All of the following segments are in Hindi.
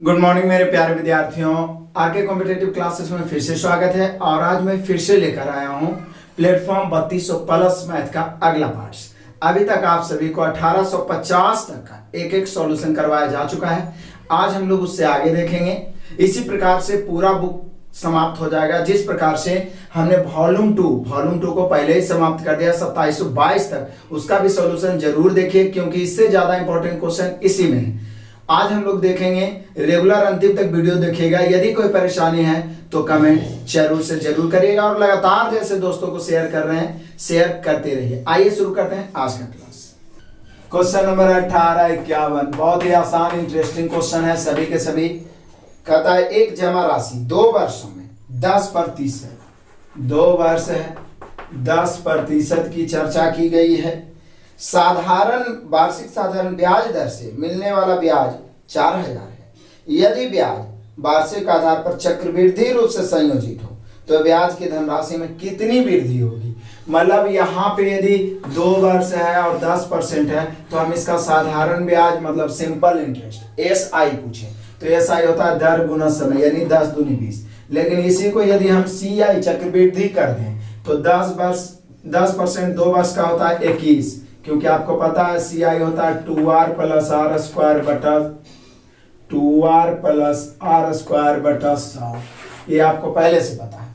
गुड मॉर्निंग मेरे प्यारे विद्यार्थियों। आरके कॉम्पिटेटिव क्लासेस में फिर से स्वागत है और आज मैं फिर से लेकर आया हूं प्लेटफॉर्म 3200 प्लस मैथ का अगला पार्ट। अभी तक आप सभी को 1850 तक का एक एक सॉल्यूशन करवाया जा चुका है। आज हम लोग उससे आगे देखेंगे। इसी प्रकार से पूरा बुक समाप्त हो जाएगा। जिस प्रकार से हमने वॉल्यूम टू को पहले ही समाप्त कर दिया 2722 तक, उसका भी सॉल्यूशन जरूर देखिए क्योंकि इससे ज्यादा इंपॉर्टेंट क्वेश्चन इसी में है। आज हम लोग देखेंगे, रेगुलर अंतिम तक वीडियो देखिएगा। यदि कोई परेशानी है तो कमेंट जरूर करिएगा और लगातार जैसे दोस्तों को शेयर कर रहे हैं शेयर करते रहिए। आइए शुरू करते हैं आज का क्लास। क्वेश्चन नंबर 1851 बहुत ही आसान इंटरेस्टिंग क्वेश्चन है। सभी के सभी कहता है एक जमा राशि 2 वर्षों में 10%, 2 वर्ष है 10% की चर्चा की गई है। वार्षिक साधारण ब्याज दर से मिलने वाला ब्याज 4000 है। यदि ब्याज वार्षिक आधार पर चक्रवृद्धि रूप से संयोजित हो तो ब्याज की धनराशि में कितनी वृद्धि होगी। मतलब यहाँ पे यदि 2 वर्ष है और 10% है तो हम इसका साधारण ब्याज मतलब सिंपल इंटरेस्ट SI पूछे तो SI होता है दर गुना समय यानी 10 दूनी 20। लेकिन इसी को यदि हम CI चक्रवृद्धि कर दें तो 10% 2 वर्ष का होता है 21, क्योंकि आपको पता है CI होता है 2R प्लस R स्क्वायर बटा 100। ये आपको पहले से पता है।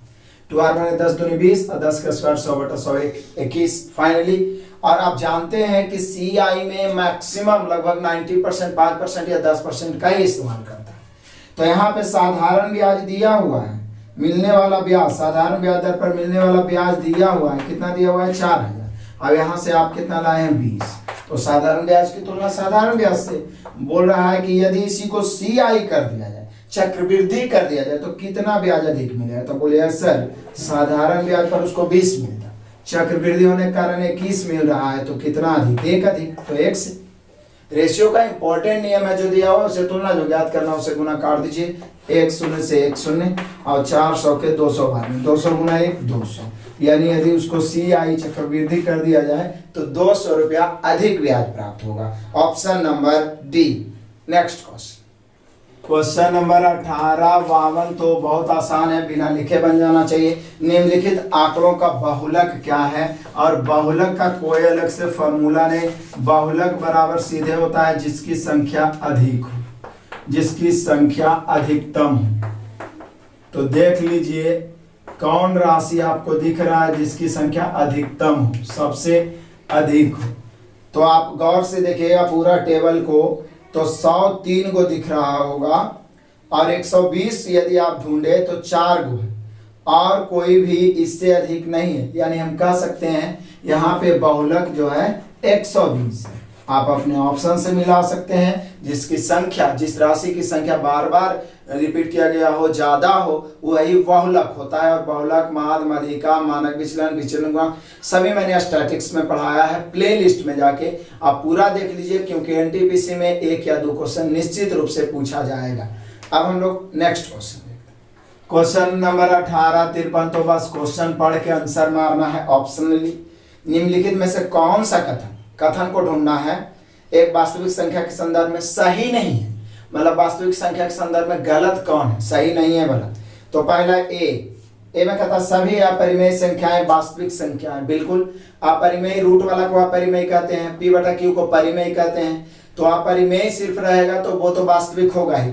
2R मैंने 10 दूनी 20 और 10 का स्क्वायर 100 बटा 100 21 फाइनली। और आप जानते हैं कि CI में मैक्सिमम लगभग 90% 5% या 10% का ही इस्तेमाल करता है। तो यहाँ पे साधारण ब्याज दिया हुआ है, मिलने वाला ब्याज साधारण ब्याज दर पर मिलने वाला ब्याज दिया हुआ है। कितना दिया हुआ है 4000। अब यहाँ से आप कितना लाए हैं 20। तो साधारण ब्याज की तुलना साधारण ब्याज से बोल रहा है कि यदि इसी को CI कर दिया जाए चक्रवृद्धि कर दिया जाए तो कितना ब्याज अधिक मिलेगा। तो बोले सर साधारण ब्याज पर उसको 20 मिलता, चक्रवृद्धि होने के कारण 21 मिल रहा है तो कितना अधिक, 1 अधिक तो 1 से। रेशियो का इंपॉर्टेंट नियम है जो दिया हुआ उसे तुलना जो ज्ञात करना उसे गुना काट दीजिए। 1 0 से 1 0 और 400 के 200 बार में 200 गुना 1 200, यानी यदि उसको CI चक्रवृद्धि कर दिया जाए तो 200 रुपया अधिक ब्याज प्राप्त होगा। Option number D. Next question number 1852 तो बहुत आसान है, बिना लिखे बन जाना चाहिए। निम्नलिखित आंकड़ों का बहुलक क्या है और बहुलक का कोई अलग से फॉर्मूला नहीं। बहुलक बराबर सीधे होता है जिसकी संख्या अधिक हो, जिसकी संख्या अधिकतम हो। तो देख लीजिए कौन राशि आपको दिख रहा है जिसकी संख्या अधिकतम हो, सबसे अधिक हो। तो आप गौर से देखिएगा पूरा टेबल को, तो 103 को दिख रहा होगा और 120 यदि आप ढूंढे तो 4 गो है और कोई भी इससे अधिक नहीं है। यानी हम कह सकते हैं यहाँ पे बहुलक जो है 120 है। आप अपने ऑप्शन से मिला सकते हैं। जिसकी संख्या, जिस राशि की संख्या बार बार रिपीट किया गया हो, ज्यादा हो, वही बहुलक होता है। और बहुलक, माध्य, माध्यिका, मानक विचलन, विचलन गुणांक सभी मैंने स्टैटिक्स में पढ़ाया है। प्ले लिस्ट में जाके आप पूरा देख लीजिए क्योंकि NTPC में 1 या 2 क्वेश्चन निश्चित रूप से पूछा जाएगा। अब हम लोग नेक्स्ट क्वेश्चन देखते हैं। क्वेश्चन नंबर 1853 तो बस क्वेश्चन पढ़ के आंसर मारना है ऑप्शनली। निम्नलिखित में से कौन सा कथन को ढूंढना है एक वास्तविक संख्या के संदर्भ में सही नहीं है। मतलब वास्तविक संख्या के संदर्भ में गलत कौन है, सही नहीं है गलत। तो पहला ए में कहता सभी अपरिमेय संख्याएं वास्तविक संख्याएं। बिल्कुल अपरिमेय, रूट वाला को अपरिमेय कहते हैं, P बटा Q को परिमेय कहते हैं। तो अपरिमेय सिर्फ रहेगा तो वो तो वास्तविक होगा ही।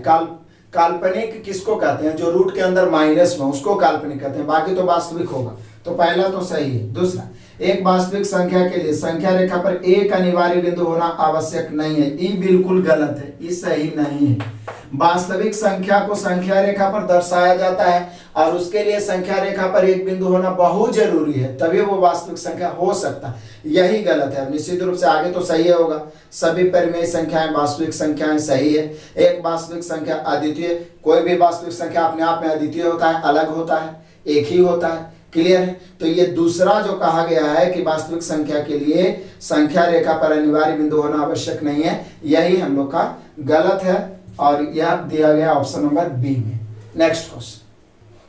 काल्पनिक किसको कहते हैं, जो रूट के अंदर माइनस में उसको काल्पनिक कहते हैं, बाकी तो वास्तविक होगा। तो पहला तो सही है। दूसरा, एक वास्तविक संख्या के लिए संख्या रेखा पर एक अनिवार्य बिंदु होना आवश्यक नहीं है। ये बिल्कुल गलत है, ये सही नहीं है। वास्तविक संख्या को संख्या रेखा पर दर्शाया जाता है और उसके लिए संख्या रेखा पर एक बिंदु होना बहुत जरूरी है, तभी वो वास्तविक संख्या हो सकता है। यही गलत है। निश्चित रूप से आगे तो सही होगा। सभी परिमेय संख्याएं वास्तविक संख्याएं सही है। एक वास्तविक संख्या अद्वितीय, कोई भी वास्तविक संख्या अपने आप में अद्वितीय होता है, अलग होता है, एक ही होता है। क्लियर है। तो ये दूसरा जो कहा गया है कि वास्तविक संख्या के लिए संख्या रेखा पर अनिवार्य बिंदु होना आवश्यक नहीं है, यही हम लोग का गलत है और यह दिया गया ऑप्शन नंबर बी में। नेक्स्ट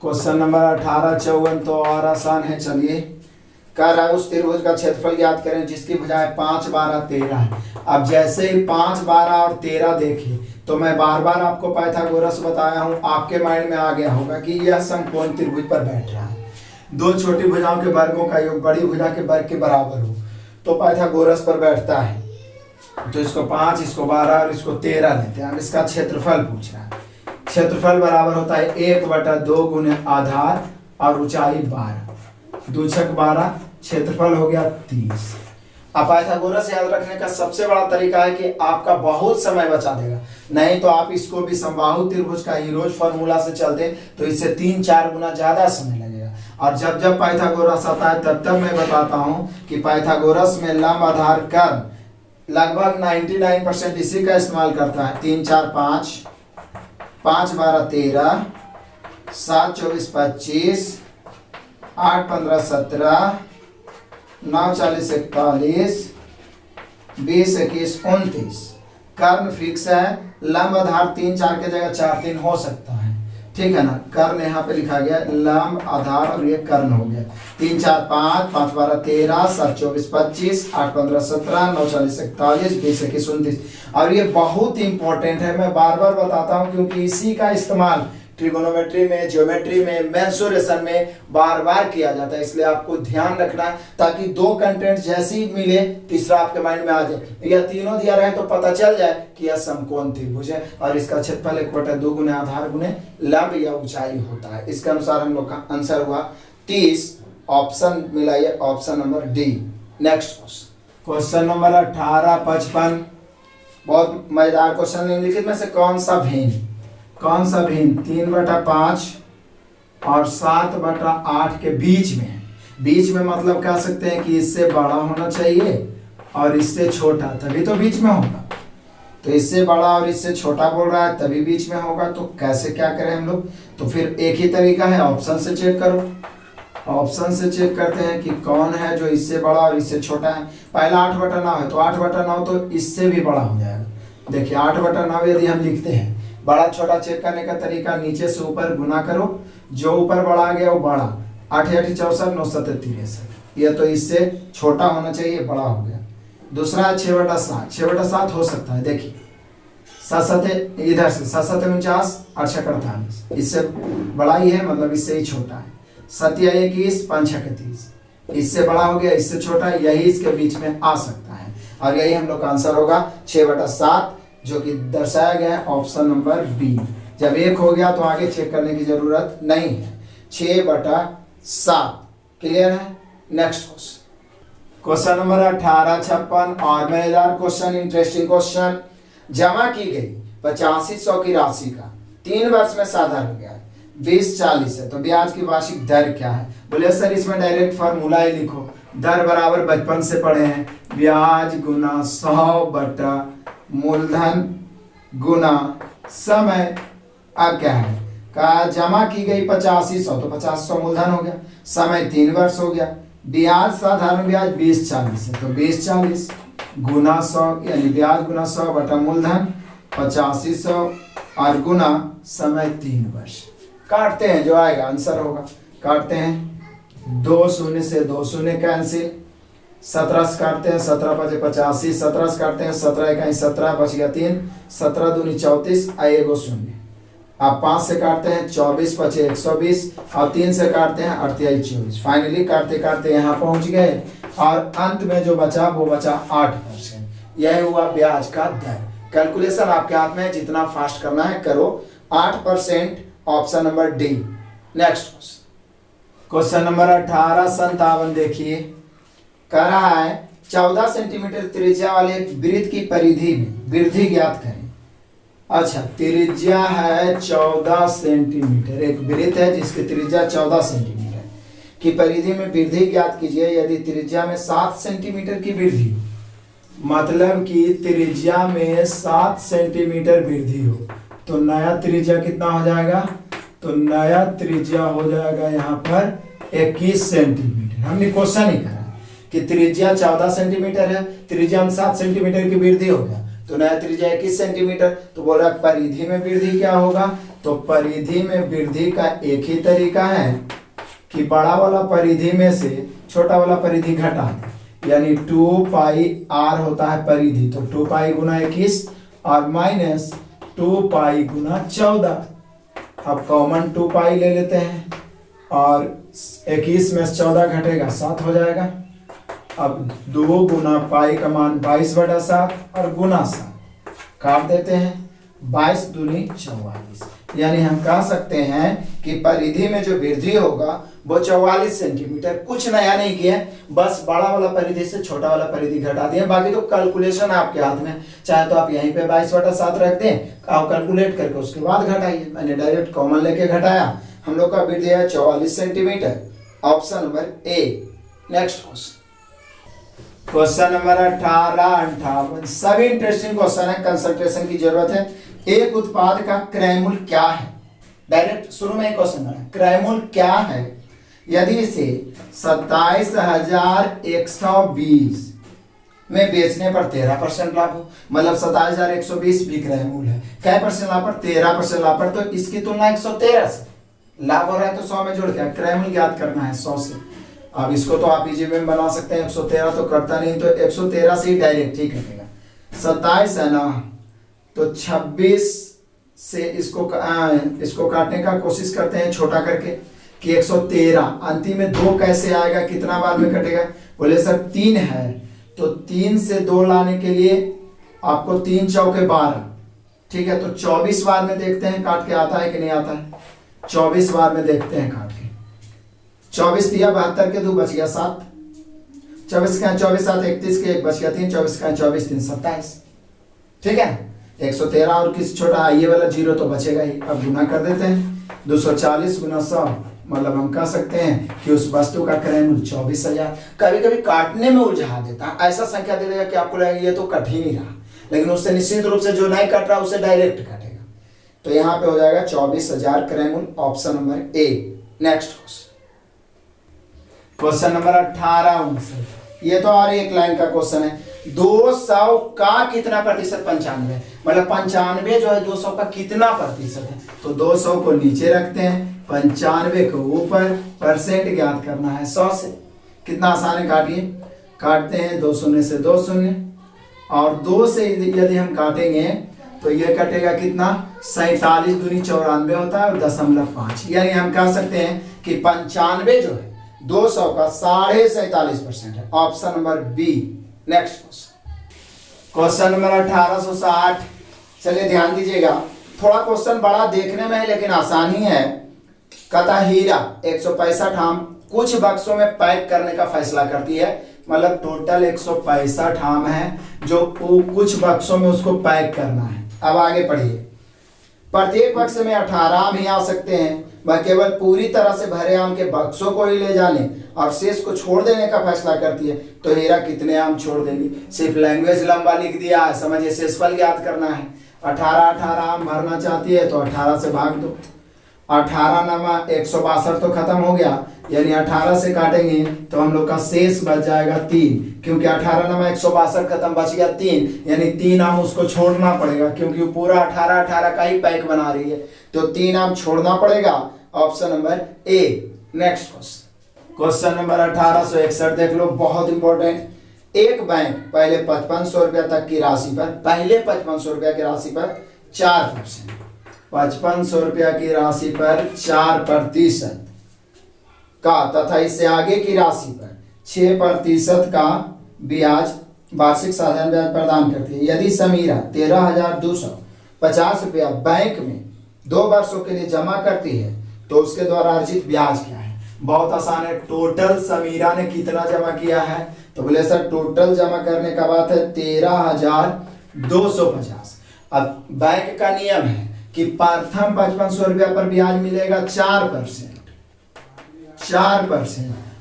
क्वेश्चन नंबर 1854 तो और आसान है। चलिए कह रहा है उस त्रिभुज का क्षेत्रफल ज्ञात करें जिसकी भुजाएं 5 12 13 है। अब जैसे ही 5 12 और 13 देखें तो मैं बार बार आपको पाइथागोरस बताया हूं, आपके माइंड में आ गया होगा कि यह समकोण त्रिभुज पर बैठ रहा है, दो छोटी भुजाओं के वर्गों का योग बड़ी भुजा के वर्ग के बराबर हो तो पाइथागोरस पर बैठता है। तो इसको 5, इसको 12 और इसको 13 लेते हैं। अब इसका क्षेत्रफल पूछ रहा है। क्षेत्रफल बराबर होता है 1/2 गुने आधार और ऊंचाई 12, 2 छक 12, क्षेत्रफल हो गया 30। अब पाइथागोरस याद रखने का सबसे बड़ा तरीका है कि आपका बहुत समय बचा देगा, नहीं तो आप इसको भी समबाहु त्रिभुज का ही रोज फॉर्मूला से चलते तो इससे 3-4 गुना ज्यादा समय लगेगा। और जब जब पाइथागोरस आता है तब तब मैं बताता हूं कि पाइथागोरस में लंब आधार कर्ण लगभग 99% इसी का इस्तेमाल करता है। 3 4 5, 5 12 13, 7 24 25, 8 15 17, 9 40 41, 20 21 29। कर्ण फिक्स है, लंब आधार 3 4 के जगह 4 3 हो सकता है, ठीक है ना। कर्ण यहाँ पे लिखा गया लंब आधार और ये कर्ण हो गया। 3 4 5, 5 12 13, 7 24 25, 8 15 17, 9 40 41, 20 21 29। और ये बहुत इंपॉर्टेंट है, मैं बार बार बताता हूँ क्योंकि इसी का इस्तेमाल ट्रिगोनोमेट्री में, ज्योमेट्री में, मेंसुरेशन में बार बार किया जाता है, इसलिए आपको ध्यान रखना है ताकि दो कंटेंट जैसी मिले तीसरा आपके माइंड में आ जाए। या तीनों दिया रहे तो पता चल जाए कि यह समकोण त्रिभुज है और इसका क्षेत्रफल 1/2 गुने आधार गुने लंब या ऊंचाई होता है। इसके अनुसार हम लोग का आंसर हुआ 30। ऑप्शन मिला ये option number D. Next question number 18 55, बहुत मजेदार क्वेश्चन। निम्नलिखित में से कौन सा भिन्न 3/5 और 7/8 के बीच में है? बीच में मतलब कह सकते हैं कि इससे बड़ा होना चाहिए और इससे छोटा, तभी तो बीच में होगा। तो इससे बड़ा और इससे छोटा बोल रहा है तभी बीच में होगा। तो कैसे क्या करें हम लोग? तो फिर एक ही तरीका है, ऑप्शन से चेक करो। ऑप्शन से चेक करते हैं कि कौन है जो इससे बड़ा और इससे छोटा है। पहला 8/9 है तो 8/9 तो इससे भी बड़ा हो जाएगा। देखिए 8/9 यदि हम लिखते हैं, बड़ा छोटा चेक करने का तरीका नीचे से ऊपर गुना करो, जो ऊपर बड़ा आ गया वो बड़ा। 8 8 64, 9 7 63, ये तो इससे छोटा होना चाहिए, बड़ा हो गया। दूसरा 6/7, 6/7 हो सकता है। देखिए 7 इधर से 7 49, 8 48, इससे बड़ा ही है मतलब इससे ही छोटा है। 7 21, 5 31, इससे बड़ा हो गया, इससे छोटा, यही इसके बीच में आ सकता है। और यही हम लोग का आंसर होगा 6/7, जो कि दर्शाया गया है ऑप्शन नंबर बी। जब 1 हो गया तो आगे चेक करने की जरूरत नहीं है। 6/7 क्लियर है। नेक्स्ट क्वेश्चन नंबर 18 56 और मजेदार क्वेश्चन, इंटरेस्टिंग क्वेश्चन। जमा की गई 8500 की राशि का 3 वर्ष में साधारण ब्याज 20-40 है, तो ब्याज की वार्षिक दर क्या है? बोले सर इसमें डायरेक्ट फॉर्मूला ही लिखो। दर बराबर बचपन से पढ़े हैं, ब्याज गुना 100 मूलधन गुना समय। अब क्या है? का जमा की गई 8500, तो 8500 मूलधन हो गया, समय 3 वर्ष हो गया, ब्याज साधारण ब्याज 20-40 है, तो 20-40 गुना 100 यानी ब्याज गुना 100 मूलधन 8500 और गुना समय 3 वर्ष। काटते हैं, जो आएगा आंसर होगा। काटते हैं, 2 शून्य से 2 शून्य कैंसिल, 17 से काटते हैं, 17 5 85, 17 से काटते हैं, 17 1 17 बच गया 3, 17 दूनी 34 आएगो 0। आप 5 से काटते हैं, 24 5 120 और 3 से काटते हैं 38 24। फाइनली काटते काटते यहाँ पहुंच गए और अंत में जो बचा वो बचा 8%। यह हुआ ब्याज का दर। कैलकुलेशन आपके हाथ में है, जितना फास्ट करना है करो। 8%, option number D. Next question number 18 57 देखिए, कह रहा है 14 सेंटीमीटर त्रिज्या वाले एक वृत्त की परिधि में वृद्धि ज्ञात करें। अच्छा, त्रिज्या है 14 सेंटीमीटर, एक वृत्त है जिसकी त्रिज्या 14 सेंटीमीटर की परिधि में वृद्धि ज्ञात कीजिए। यदि त्रिज्या में 7 सेंटीमीटर की वृद्धि, मतलब कि त्रिज्या में 7 सेंटीमीटर वृद्धि हो, तो नया त्रिज्या कितना हो जाएगा? तो नया त्रिज्या हो जाएगा यहाँ पर 21 सेंटीमीटर। हमने क्वेश्चन ही करा कि त्रिज्या 14 सेंटीमीटर है, त्रिज्या में 7 सेंटीमीटर की वृद्धि हो गया, तो नया त्रिज्या 21 सेंटीमीटर। तो बोला परिधि में वृद्धि क्या होगा? तो परिधि में वृद्धि का एक ही तरीका है कि बड़ा वाला परिधि में से छोटा वाला परिधि घटा दे, यानी 2 पाई r होता है परिधि, तो 2 पाई गुना 21 और माइनस 2 पाई गुना 14। अब कॉमन 2 पाई ले लेते हैं और 21 में से 14 घटेगा 7 हो जाएगा। अब 2 गुना पाई का मान 22/7 और गुना 7 काट देते हैं, 22 दूनी 44। यानी हम कह सकते हैं कि परिधि में जो वृद्धि होगा वो 44 सेंटीमीटर। कुछ नया नहीं किया, बस बड़ा वाला परिधि से छोटा वाला परिधि घटा दिया। बाकी तो कैलकुलेशन आपके हाथ में, चाहे तो आप यहीं पे 22/7 रख दें, आप कैलकुलेट करके उसके बाद घटाइए। मैंने डायरेक्ट कॉमन लेके घटाया। हम लोग का वृद्धि है 44 centimetre, option number A. Next question number 18, 58 सभी इंटरेस्टिंग क्वेश्चन है, कंसंट्रेशन की जरूरत है। एक उत्पाद का क्रय मूल्य क्या है? डायरेक्ट शुरू में एक क्वेश्चन है, क्रय मूल्य क्या है यदि इसे 27,120 में बेचने पर 13% लाभ हो। मतलब 27,120 भी क्रय मूल्य है, क्या परसेंट लाभ पर? 13% लाभ पर। तो इसकी तुलना 113 से लाभ हो रहा है तो 100 में जोड़ के क्रय मूल्य ज्ञात करना है 100 से। अब इसको तो आप इजी में बना सकते हैं, 113 तो करता नहीं, तो 113 से ही डायरेक्ट ठीक रहेगा। 27 है ना, तो 26 से इसको काटने का कोशिश करते हैं छोटा करके कि 113 अंतिम में 2 कैसे आएगा, कितना बार में कटेगा? बोले सर 3 है, तो 3 से 2 लाने के लिए आपको 3 चौके 12, ठीक है। तो 24 बार में देखते हैं काट के आता है कि नहीं आता है। 24 बार में देखते हैं काट के। 24 दिया 72 के 2 बच गया 7, 24 का 24 7 31 के 1 बच गया 3, 24 का 24 3 27, ठीक है। 113 और किस छोटा ये वाला 0 तो बचेगा ही। अब गुना कर देते हैं, 240 गुना 100, मतलब हम कह सकते हैं कि उस वस्तु का क्रय मूल्य 24,000। कभी कभी काटने में उलझा देता है, ऐसा संख्या दे देगा कि आपको लगेगा ये तो कठिन ही रहा, लेकिन उससे निश्चित रूप से जो नहीं कट रहा उसे डायरेक्ट काटेगा। तो यहाँ पे हो जाएगा 24,000 क्रय मूल्य, option number A. Next question number 18, 19 ये तो और एक लाइन का क्वेश्चन है। 200 का कितना प्रतिशत? 95। मतलब 95 जो है 200 का कितना प्रतिशत है? तो 200 को नीचे रखते हैं, 95 को ऊपर, परसेंट ज्ञात करना है 100 से। कितना आसान है, काटिए। काटते हैं 2 शून्य से 2 शून्य, और 2 से यदि हम काटेंगे तो ये कटेगा कितना? 47 दूनी 94 होता है और 0.5। यानी हम कह सकते हैं कि 95 जो है 200 का 47.5% है, option number B. Next question number 1860। चलिए ध्यान दीजिएगा, थोड़ा क्वेश्चन बड़ा देखने में है लेकिन आसान ही है। कहता हीरा 165 आम कुछ बक्सों में पैक करने का फैसला करती है। मतलब टोटल 165 आम है जो कुछ बक्सों में उसको पैक करना है। अब आगे पढ़िए। प्रत्येक बक्स में 18 आम ही आ सकते हैं। वह केवल पूरी तरह से भरे आम के बक्सों को ही ले जाने और शेष को छोड़ देने का फैसला करती है। तो हीरा कितने आम छोड़ देगी? सिर्फ लैंग्वेज लंबा लिख दिया है, समझिए शेषफल ज्ञात करना है। 18 आम भरना चाहती है तो 18 से भाग दो। 18 नमा 162 तो खत्म हो गया, यानी 18 से काटेंगे तो हम लोग का शेष बच जाएगा 3, क्योंकि 18 नमा 162 खत्म, बच गया 3, यानी 3 आम उसको छोड़ना पड़ेगा क्योंकि पूरा 18 का ही पैक बना रही है, तो 3 आम छोड़ना पड़ेगा, option number A. Next question number 1861 देख लो, बहुत इंपॉर्टेंट। एक बैंक पहले 5500 रुपया तक की राशि पर, पहले 5500 रुपया की राशि पर 4%, 5500 रुपया की राशि पर 4% का तथा इससे आगे की राशि पर 6% का ब्याज, वार्षिक साधारण ब्याज प्रदान करती है। यदि समीरा 13,250 रुपया बैंक में 2 वर्षों के लिए जमा करती है तो उसके द्वारा अर्जित ब्याज क्या है? बहुत आसान है। टोटल समीरा ने कितना जमा किया है? तो बोले सर टोटल जमा करने का बात है 13,250। अब बैंक का नियम है कि प्रथम 5500 रुपया पर ब्याज मिलेगा 4%,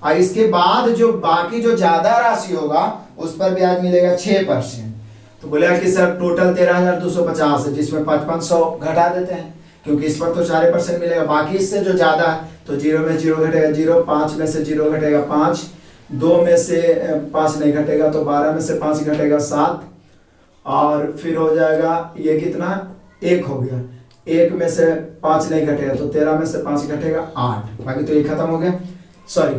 और इसके बाद जो बाकी जो ज्यादा राशि होगा उस पर ब्याज मिलेगा 6%। तो बोलेगा कि सर टोटल 13,250 है, जिसमें 5500 घटा देते हैं क्योंकि इस पर तो 4% मिलेगा, बाकी इससे जो ज्यादा है तो 0 में 0 घटेगा 0, 5 में से 0 घटेगा 5, 2 में से 5 नहीं घटेगा तो 12 में से 5 घटेगा 7, और फिर हो जाएगा ये कितना 1 हो गया, 1 में से 5 नहीं घटेगा तो 13 में से 5 घटेगा 8, बाकी तो ये खत्म हो गया, सॉरी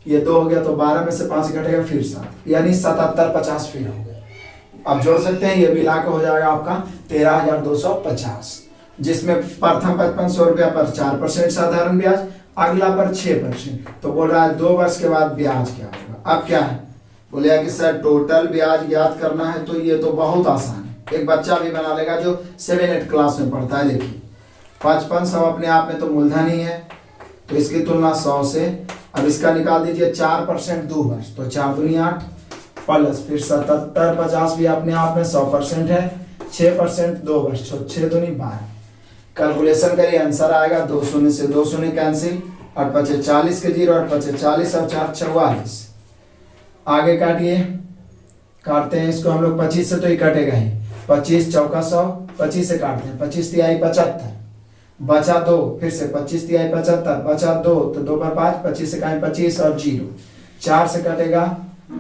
ये 2 हो गया तो 12 में से 5 घटेगा फिर 7, यानी 77 50 फिर हो गया। आप जोड़ सकते हैं, ये मिला के हो जाएगा आपका 13,250, जिसमें प्रथम 5500 रुपया पर 4% साधारण ब्याज, अगला पर 6%। तो बोल रहा है 2 वर्ष के बाद ब्याज क्या होगा। अब क्या है, बोले कि सर टोटल ब्याज ज्ञात करना है, तो ये तो बहुत आसान है, एक बच्चा भी बना लेगा जो 7-8 क्लास में पढ़ता है। देखिए 5500 अपने आप में तो मूलधन ही है, तो इसकी तुलना 100 से, अब इसका निकाल दीजिए 4% 2 वर्ष, तो 4 दूनी 8 प्लस फिर 77 50 भी अपने आप में 100% है, 6% 2 वर्ष, तो 6 दूनी 12। कैलकुलेशन करिए, आंसर आएगा 2 शून्य से 2 शून्य कैंसिल, 8 पचे 40 के 0, 8 पचे 40 और 4 44। आगे काटिए, काटते हैं इसको हम लोग 25 से, तो ये कटेगा ही, 25 चौका 100, 25 से काटते हैं, 25 तिहाई 75, बचा 2, फिर से 25 तिहाई 75, बचा 2, तो 2 पर 5, 25 से काटें 25 और 0, 4 से कटेगा,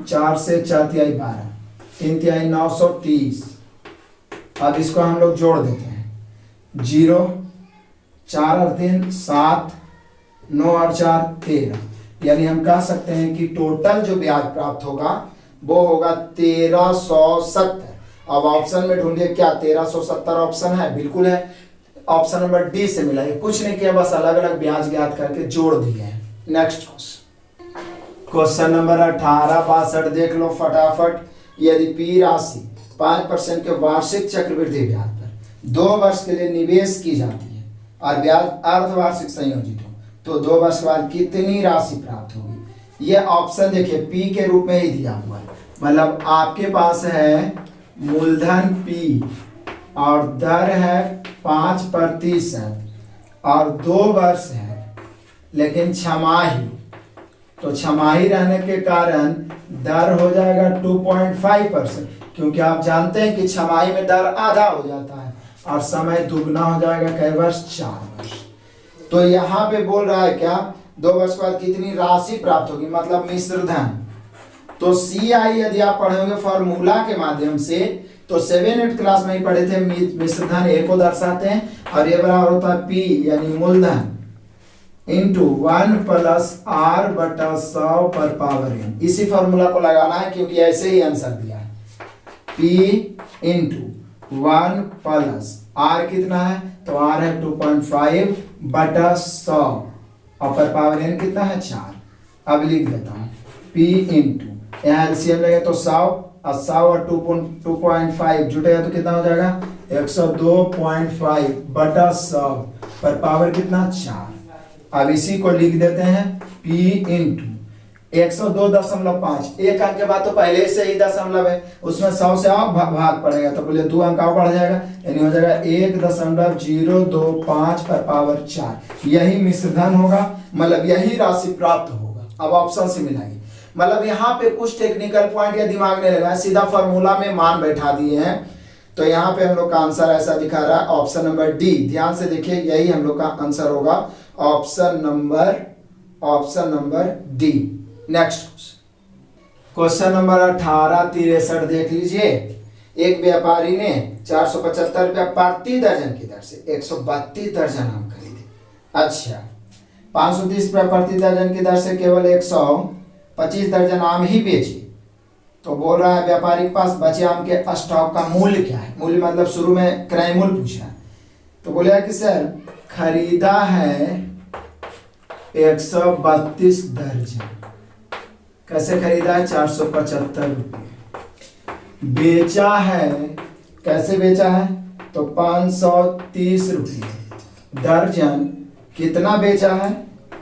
4 से 4 तिहाई 12, 3 तिहाई 930। अब इसको हम लोग जोड़ देते हैं, 0, 4 और 3 7, 9 और 4 13, यानी हम कह सकते हैं कि टोटल जो ब्याज प्राप्त होगा वो होगा 1370। अब ऑप्शन में ढूंढिए, क्या 1370 ऑप्शन है? बिल्कुल है, ऑप्शन नंबर डी से मिला है। कुछ नहीं किया, बस अलग अलग ब्याज ज्ञात करके जोड़ दिए हैं। नेक्स्ट क्वेश्चन नंबर 18 62 देख लो फटाफट। यदि पी राशि 5% के वार्षिक चक्रवृद्धि ब्याज पर 2 वर्ष के लिए निवेश की जाती है और ब्याज अर्धवार्षिक संयोजित हो, तो 2 वर्ष के बाद कितनी राशि प्राप्त होगी? ये ऑप्शन देखिए पी के रूप में ही दिया हुआ है, मतलब आपके पास है मूलधन पी और दर है 5% और 2 वर्ष है, लेकिन छमाही, तो छमाही रहने के कारण दर हो जाएगा 2.5%, क्योंकि आप जानते हैं कि छमाही में दर आधा हो जाता है और समय दुगना हो जाएगा। कई वर्ष? 4 वर्ष। तो यहाँ पे बोल रहा है क्या, 2 वर्ष बाद कितनी राशि प्राप्त होगी, मतलब मिश्र धन। तो CI यदि आप पढ़ोगे फॉर्मूला के माध्यम से, तो 7-8 क्लास में ही पढ़े थे, मिश्र धन A को दर्शाते हैं और ये बराबर होता है P यानी मूलधन इंटू 1 प्लस R बटा 100 पर पावर n। इसी फॉर्मूला को लगाना है, क्योंकि ऐसे ही आंसर दिया है, P इंटू 1 प्लस R कितना है, तो R है 2.5 बटा 100 और पर पावर n कितना है 4। अब लिख देता हूँ P इंटू, यहाँ एलसीएम लगे तो 100 और 2.5 जुटेगा तो कितना हो जाएगा 102.5 बटा 100 पर पावर कितना 4। अब इसी को लिख देते हैं P इंटू 102.5, एक अंक के बाद तो पहले से ही दशमलव है, उसमें 100 से आप भाग पड़ेगा, तो बोले 2 अंक और बढ़ जाएगा, यानी हो जाएगा 1.025 पर पावर 4। यही मिश्रधन होगा, मतलब यही राशि प्राप्त होगा। अब ऑप्शन से मिलाइए, मतलब यहाँ पे कुछ टेक्निकल पॉइंट या दिमाग में लगा, सीधा फॉर्मूला में मान बैठा दिए हैं। तो यहाँ पे हम लोग का आंसर ऐसा दिखा रहा है, ऑप्शन नंबर डी। ध्यान से देखिए, यही हम लोग का आंसर होगा, option number D. Next question number 18 63 देख लीजिए। एक व्यापारी ने 475 रुपया प्रति दर्जन की दर से 132 दर्जन आम खरीदे। अच्छा, 530 रुपया प्रति दर्जन की दर से केवल 125 दर्जन आम ही बेचे, तो बोल रहा है व्यापारी के पास बचे आम के स्टॉक का मूल्य क्या है? मूल्य मतलब शुरू में क्रय मूल्य पूछा है, तो बोले कि सर खरीदा है 132 दर्जन। कैसे खरीदा है? 475 रुपये। बेचा है, कैसे बेचा है? तो 530 रुपये दर्जन। कितना बेचा है?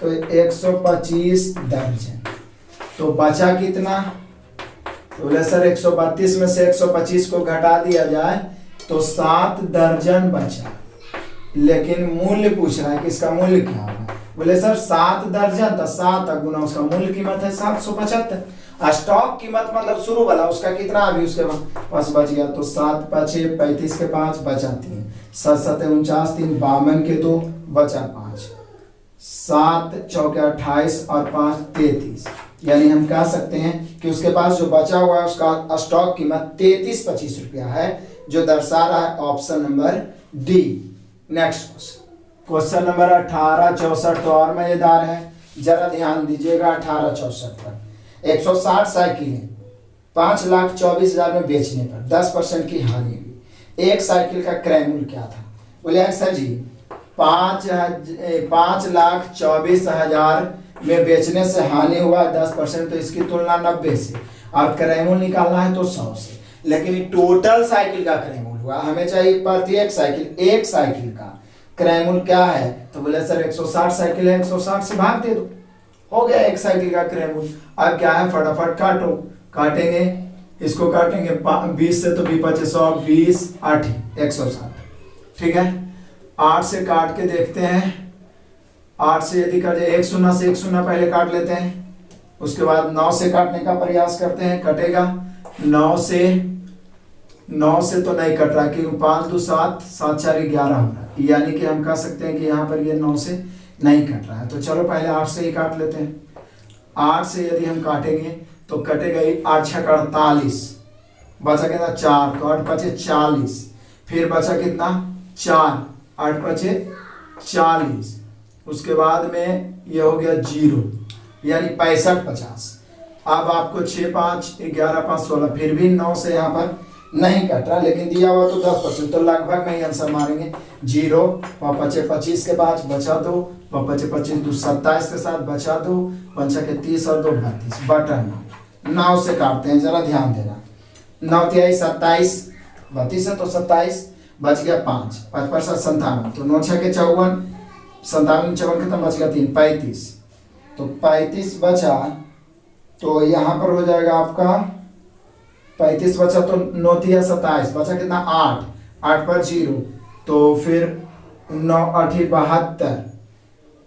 तो 125 दर्जन। तो बचा कितना? तो बोले सर 132 में से 125 को घटा दिया जाए तो 7 दर्जन बचा, लेकिन मूल्य पूछ रहा है कि इसका मूल्य क्या होगा। बोले सर 7 दर्जन, तो 7 गुना उसका मूल्य कीमत है 775। स्टॉक कीमत मतलब शुरू वाला, उसका कितना अभी उसके पास बच गया, तो 7 5 35 के 5 बचा 3, 7 7 49, 3 52 के 2 बचा 5, 7 चौके 28 और 5 33। यानी हम कह सकते हैं कि उसके पास जो बचा हुआ है उसका स्टॉक कीमत 3325 रुपया है, जो दर्शा रहा है option number D. Next question number 18 64 तो और मजेदार है, जरा ध्यान दीजिएगा 18 64 पर। 160 साइकिलें 5,24,000 में बेचने पर 10% की हानि हुई। एक साइकिल का क्रय मूल्य क्या था? बोले सर जी 5,24,000 में बेचने से हानि हुआ 10%, तो इसकी तुलना 90 से, और क्रय मूल्य निकालना है तो 100 से। लेकिन टोटल साइकिल का क्रय मूल्य हुआ, हमें चाहिए प्रत्येक साइकिल, एक साइकिल का क्रय मूल्य क्या है? तो बोले सर 160 साइकिल है, 160 से भाग दे दो, हो गया एक साइकिल का क्रय मूल्य। अब क्या है, फटाफट काटो, काटेंगे इसको, काटेंगे 20 से तो 25 20 8 160, ठीक है। 8 से काट के देखते हैं, 8 से यदि कटे, एक शून्य से एक शून्य पहले काट लेते हैं, उसके बाद 9 से काटने का प्रयास करते हैं, कटेगा 9 से तो नहीं कट रहा, क्योंकि 5 2 7 7 4 11 हो रहा है, यानी कि हम कह सकते हैं कि यहाँ पर ये 9 से नहीं कट रहा है। तो चलो पहले 8 से ही काट लेते हैं। 8 से यदि हम काटेंगे तो कटेगा 8 6 48, बचा कितना 4, तो 8 5 40, फिर बचा कितना 4, 8 5 40, उसके बाद में ये हो गया 0, यानी 65 50। अब आपको 6 5 11 5 16, फिर भी 9 से यहाँ पर नहीं कट रहा, लेकिन दिया हुआ तो 10%, तो लगभग में ही आंसर मारेंगे 0, 5 25 के बाद बचा 2, 5 25 2 27 के साथ बचा 2, 5 के 30 और 2 32, बटन 9 से काटते हैं, जरा ध्यान देना। 9 तिहाई 27, 32 है तो 27, बच गया 5, 5 पर 7 57, तो 9 6 के 54, 57 54 खत्म, बच गया 3 35, तो 35 बचा, तो यहाँ पर हो जाएगा आपका 35 बचा, तो 9 तिया 27, बचा कितना 8, 8 पर 0, तो फिर 9 8 72,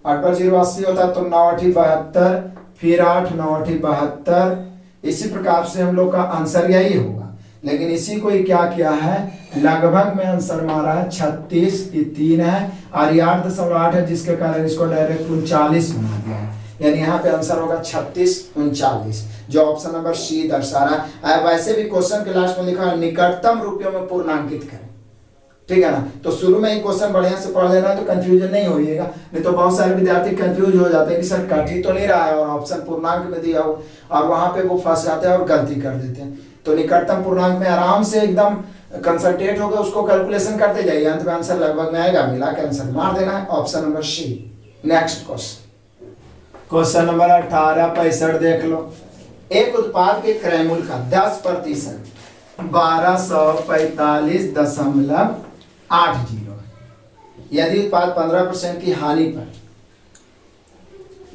8 पर 0 80 होता है, तो 9 8 72, फिर 8 9 8 72। इसी प्रकार से हम लोग का आंसर यही होगा, लेकिन इसी को ही क्या किया है, लगभग में आंसर मारा है 36, ये 3 है और ये 8.8 है, जिसके कारण इसको डायरेक्ट 39 बना दिया है, यानी यहाँ पे आंसर होगा 36 39, जो ऑप्शन नंबर सी दर्शा रहा है। वैसे भी क्वेश्चन के लास्ट में लिखा है निकटतम रुपयों में पूर्णांकित करें, ठीक है ना। तो शुरू में ही क्वेश्चन बढ़िया से पढ़ लेना, तो कंफ्यूजन नहीं होइएगा, नहीं तो बहुत सारे विद्यार्थी कंफ्यूज हो जाते हैं कि सर कट ही तो नहीं रहा है और ऑप्शन पूर्णांक में दिया हो, और वहां पे वो फंस जाते हैं और गलती कर देते हैं। तो निकटतम पूर्णांक में आराम से एकदम कंसंट्रेट होकर उसको कैलकुलेशन करते जाइए, अंत में आंसर लगभग में आएगा, मिला के आंसर मार देना है, option number C. Next question number 18 65 देख लो। एक उत्पाद के क्रय मूल्य का 10% 1245.80 है। यदि उत्पाद 15% की हानि पर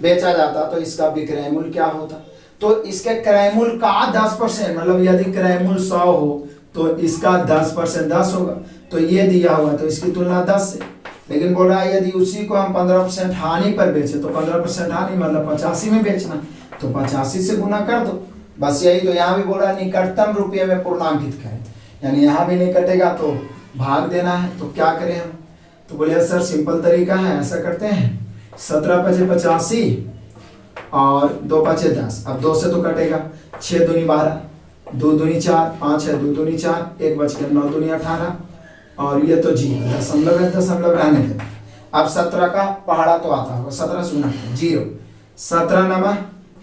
बेचा जाता तो इसका विक्रय मूल्य क्या होता? तो इसके क्रय मूल्य का 10%, मतलब यदि क्रय मूल्य 100 हो तो इसका 10% 10 होगा, तो ये दिया हुआ, तो इसकी तुलना 10 से। लेकिन बोल रहा है यदि उसी को हम 15% हानि पर बेचे, तो 15% हानि मतलब 85 में बेचना, तो 85 से गुना कर दो, बस यही। तो यहाँ भी बोल रहा है निकटतम रुपये में पूर्णांकित करें, यानी यहाँ भी नहीं कटेगा तो भाग देना है। तो क्या करें हम? तो बोले सर सिंपल तरीका है, ऐसा करते हैं 17 5 85 और 2 5 10, अब 2 से तो कटेगा, 6 दूनी 12, 2 दूनी 4, 5 है 2 दूनी 4, 1 बच गया, 9 दूनी 18, और ये तो जी दशमलव है, दशमलव रहने दे। अब 17 का पहाड़ा तो आता होगा, 17 से गुना 0, 17 नवा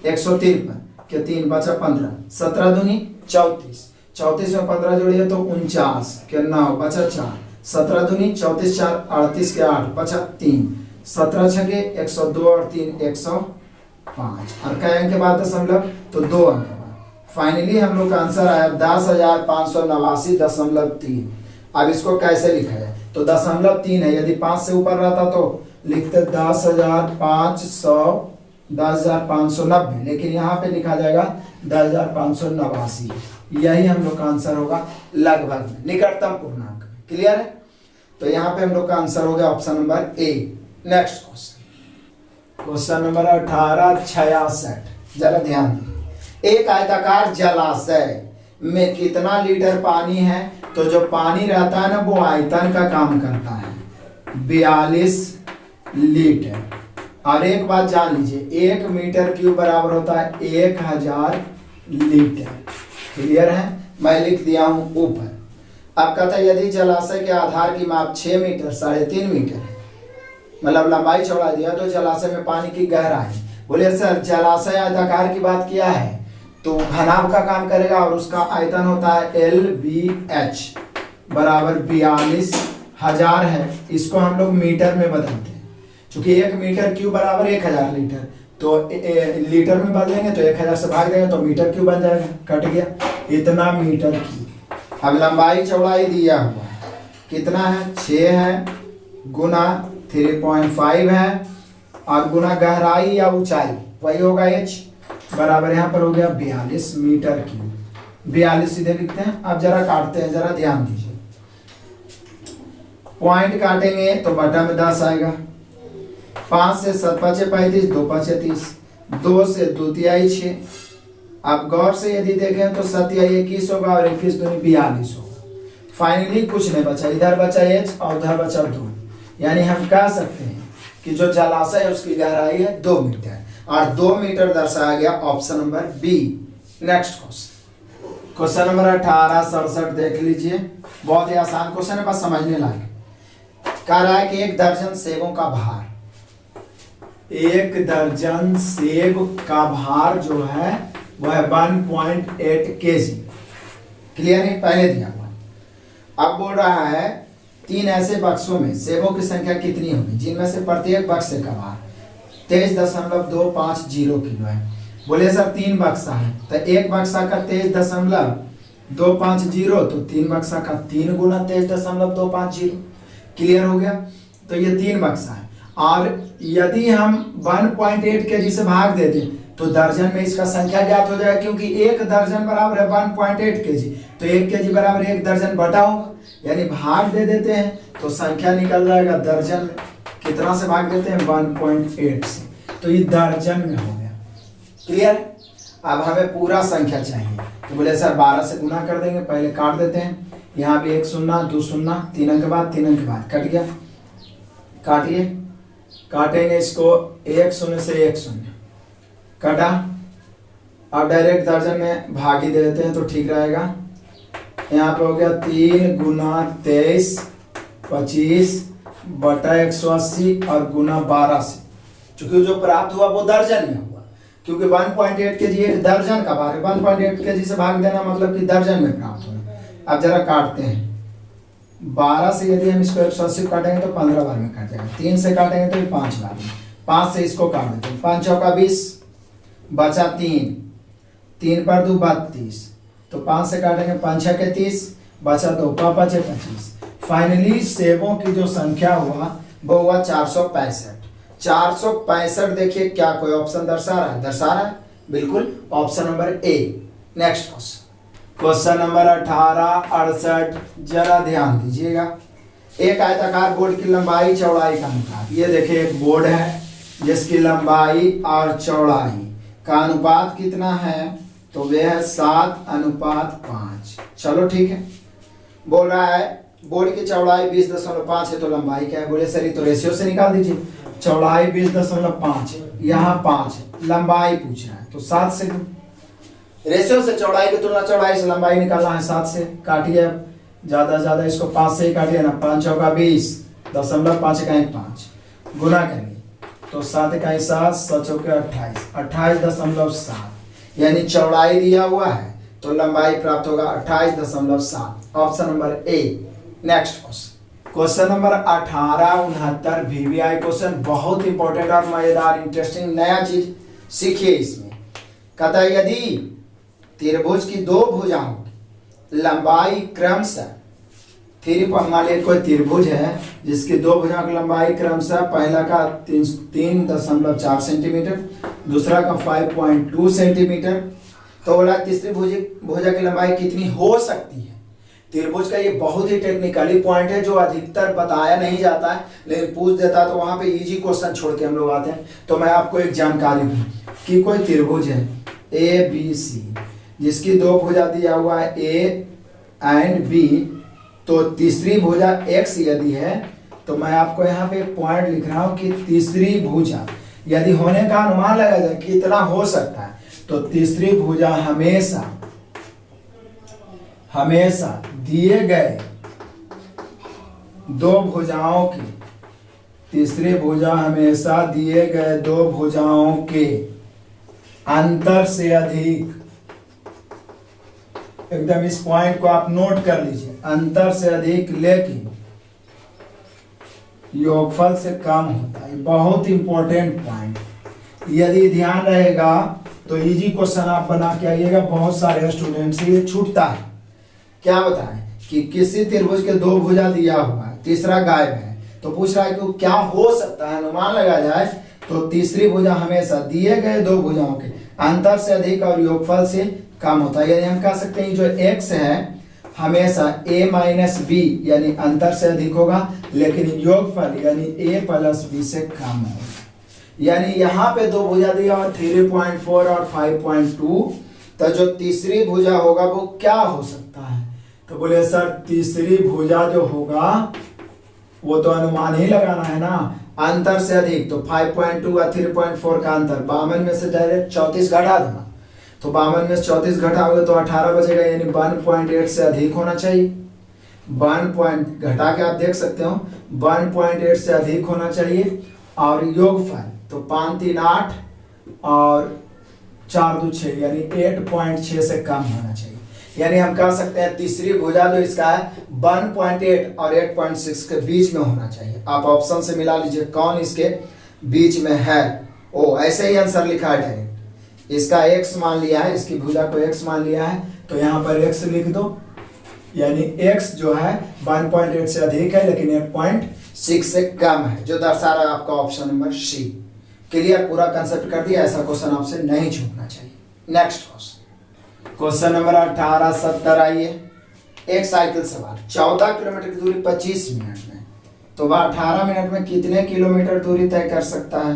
153 के 3 बचा 15, 17 दूनी 34, 34 में 15 जोड़िए तो 49 के 9 बचा 4, 17 दूनी 34 4 38 के 8 बचा 3, 17 छके 102 और 3 105, और कई अंक के बाद दशमलव तो 2 अंक के बाद। फाइनली हम लोग का आंसर आया 10,589.3। अब इसको कैसे लिखा है? तो 0.3 है, यदि 5 से ऊपर रहता तो लिखते 10,590, लेकिन यहाँ पे लिखा जाएगा 10,589। यही हम लोग का आंसर होगा लगभग में, निकटतम पूर्णांक। क्लियर है? तो यहाँ पे हम लोग का आंसर हो गया option number A. Next question number 18 66, जरा ध्यान दें। एक आयताकार जलाशय में कितना लीटर पानी है? तो जो पानी रहता है ना वो आयतन का काम करता है, 42 लीटर। और एक बात जान लीजिए, 1 मीटर क्यूब बराबर होता है 1000 लीटर। क्लियर है? मैं लिख दिया हूं ऊपर। अब कहता है यदि जलाशय के आधार की माप 6 मीटर 3.5 मीटर है, मतलब लंबाई चौड़ाई दिया, तो जलाशय में पानी की गहराई, बोले सर जलाशय आयताकार की बात किया है तो घनाभ का काम करेगा और उसका आयतन होता है LBH बराबर 42,000 है। इसको हम लोग मीटर में बदलते हैं, क्योंकि 1 मीटर क्यूब बराबर 1000 लीटर, तो लीटर में बदलेंगे तो 1000 से भाग देंगे तो मीटर क्यूब बन जाएगा, कट गया इतना मीटर क्यूब। अब लंबाई चौड़ाई दिया हुआ है, कितना है 6 है, गुना 3.5 है, और गुना गहराई या ऊंचाई वही होगा h बराबर यहाँ पर हो गया 42 मीटर क्यूब। 42 सीधे लिखते हैं। अब जरा काटते हैं, जरा ध्यान दीजिए। पॉइंट काटेंगे तो बटा में 10 आएगा। 5 से 7 5 35, 2 5 30, 2 से 2 तिहाई 6। अब गौर से यदि देखें तो 7 तिहाई 21 होगा और 21 दूनी 42 होगा। फाइनली कुछ नहीं बचा, इधर बचा h और उधर बचा 2, यानी हम कह सकते हैं कि जो जलाशय है उसकी गहराई है 2 मीटर और 2 मीटर दर्शाया गया option number B. Next question number 1867 देख लीजिए, बहुत ही आसान क्वेश्चन है, बस समझने लायक। कह रहा है कि 1 दर्जन सेबों का भार, 1 दर्जन सेब का भार जो है वह है 1.8 kg। क्लियर है, पहले दिया हुआ। अब बोल रहा है 3 ऐसे बक्सों में सेबों की संख्या कितनी होगी जिनमें से प्रत्येक बक्से का भार 23.250 किलो है। बोले सर 3 बक्सा है तो एक बक्सा का 23.250, तो 3 बक्सा का 3 गुना 23.250। क्लियर हो गया। तो ये 3 बक्सा है, और यदि हम 1.8 kg से भाग दे दें तो दर्जन में इसका संख्या ज्ञात हो जाएगा, क्योंकि 1 दर्जन बराबर है 1.8 kg, तो 1 kg बराबर 1 दर्जन बटा होगा, यानी भाग दे देते हैं तो संख्या निकल जाएगा दर्जन में। कितना से भाग देते हैं 1.8 से, तो ये दर्जन में हो गया। क्लियर। अब हमें पूरा संख्या चाहिए, तो बोले सर 12 से गुना कर देंगे, पहले काट देते हैं। यहाँ भी 1 शून्य 2 शून्य, 3 अंक बाद 3 अंक बाद कट गया। काटिए, काटेंगे इसको 1 शून्य से 1 शून्य कटा। अब डायरेक्ट दर्जन में भाग ही दे देते हैं तो ठीक रहेगा। यहाँ पे हो गया 3 गुना 23 25 बटा 180 और गुना 12 से, चूंकि जो प्राप्त हुआ वो दर्जन में हुआ, क्योंकि 1.8 kg एक दर्जन का भार है। 1.8 kg से भाग देना मतलब कि दर्जन में प्राप्त होना। अब जरा काटते हैं। 12 से यदि हम इसको 180 काटेंगे तो 15 बार में काट जाएगा। 3 से काटेंगे तो 5 बार में। 5 से इसको काट देते हैं। 5 चौका 20, बचा 3, 3 पर 2 32, तो 5 से काटेंगे 5 छः के 30, बचा 2 5 5 25। फाइनली सेबों की जो संख्या हुआ वो हुआ 465। 465 देखिए क्या कोई ऑप्शन दर्शा रहा है? दर्शा रहा है, बिल्कुल option number A. Next question number 1868, जरा ध्यान दीजिएगा। एक आयताकार बोर्ड की लंबाई चौड़ाई का अनुपात। ये देखिए एक बोर्ड है जिसकी लंबाई और चौड़ाई का अनुपात कितना है, तो वह है 7:5। चलो ठीक है। बोल रहा है बोर्ड की चौड़ाई 20.5 है तो लंबाई क्या है? बोले सर ये तो रेशियो से निकाल दीजिए। चौड़ाई 20.5 है, यहाँ 5 है, लंबाई पूछ रहा है तो 7 से रेशियो से चौड़ाई की तुलना चौड़ाई से लंबाई निकालना है 7 से। काटिए, अब ज्यादा इसको 5 से ही काटिए ना। 5 चौका 20, 0.5 इकाई 5 गुना करिए तो 7 इकाई 7, 7 चौके 28, 28.7, यानी चौड़ाई दिया हुआ है तो लंबाई प्राप्त होगा 28.7। Option number A. Next question number 1869 VVI question, बहुत इंपॉर्टेंट और मजेदार इंटरेस्टिंग नया चीज सीखिए इसमें। कहता है यदि त्रिभुज की 2 भुजाओं की लंबाई क्रमशः मान लीजिए कोई त्रिभुज है जिसकी 2 भुजाओं की लंबाई क्रमशः पहला का 3.4 सेंटीमीटर, दूसरा का 5.2 सेंटीमीटर, तो बोला तीसरी भुजा की लंबाई कितनी हो सकती है। त्रिभुज का ये बहुत ही टेक्निकली पॉइंट है जो अधिकतर बताया नहीं जाता है, लेकिन पूछ देता है तो वहां पे इजी क्वेश्चन छोड़ के हम लोग आते हैं। तो मैं आपको एक जानकारी दूं कि कोई त्रिभुज है ABC जिसकी 2 भुजा दिया हुआ है A एंड B, तो तीसरी भुजा X यदि है तो मैं आपको यहाँ पे एक पॉइंट लिख रहा हूं कि तीसरी भुजा यदि होने का अनुमान लगाया जाए कितना हो सकता है, तो तीसरी भुजा हमेशा दिए गए 2 भुजाओं की, तीसरी भुजा हमेशा दिए गए 2 भुजाओं के अंतर से अधिक एकदम इस पॉइंट को आप नोट कर लीजिए, अंतर से अधिक लेकिन योगफल से कम होता है। बहुत इंपॉर्टेंट पॉइंट, यदि ध्यान रहेगा तो इजी क्वेश्चन आप बना के आइएगा, बहुत सारे स्टूडेंट से ये छूटता है। क्या बताएं कि किसी त्रिभुज के दो भुजा दिया हुआ है, तीसरा गायब है, तो पूछ रहा है कि क्या हो सकता है, अनुमान लगा जाए तो तीसरी भुजा हमेशा दिए गए दो भुजाओं के अंतर से अधिक और योगफल से कम होता है। यानी हम कह सकते हैं जो x है हमेशा a माइनस बी यानी अंतर से अधिक होगा, लेकिन योगफल यानी a प्लस बी से कम होगा। यानी यहाँ पे दो भुजा दिया और 3.4 और 5.2, तो जो तीसरी भुजा होगा वो क्या हो सकता है, तो बोले सर तीसरी भुजा जो होगा वो तो अनुमान ही लगाना है ना, अंतर से अधिक, तो 5.2 और 3.4 का अंतर 52 में से डायरेक्ट 34 घटा देना, तो 52 में से 34 घटाओगे तो 18 बचेगा, यानी 1.8 से अधिक होना चाहिए। 1 पॉइंट घटा के आप देख सकते हो 1.8 से अधिक होना चाहिए। और योगफल तो 5 3 8 और 4 2 6 यानी 8.6 से कम होना चाहिए। यानी हम कह सकते हैं तीसरी भुजा जो इसका है 1.8 और 8.6 के बीच में होना चाहिए। आप ऑप्शन से मिला लीजिए कौन इसके बीच में है। ओ ऐसे ही आंसर लिखा है डायरेक्ट, इसका x मान लिया है, इसकी भुजा को x मान लिया है, तो यहाँ पर x लिख दो, यानी x जो है 1.8 से अधिक है लेकिन 8.6 से कम है, जो दर्शा रहा है आपका ऑप्शन नंबर सी। क्लियर, पूरा कंसेप्ट कर दिया, ऐसा क्वेश्चन आपसे नहीं छूटना चाहिए। नेक्स्ट क्वेश्चन नंबर 18 70 आइए। एक साइकिल सवार 14 किलोमीटर की दूरी 25 मिनट में, तो वह 18 मिनट में कितने किलोमीटर दूरी तय कर सकता है।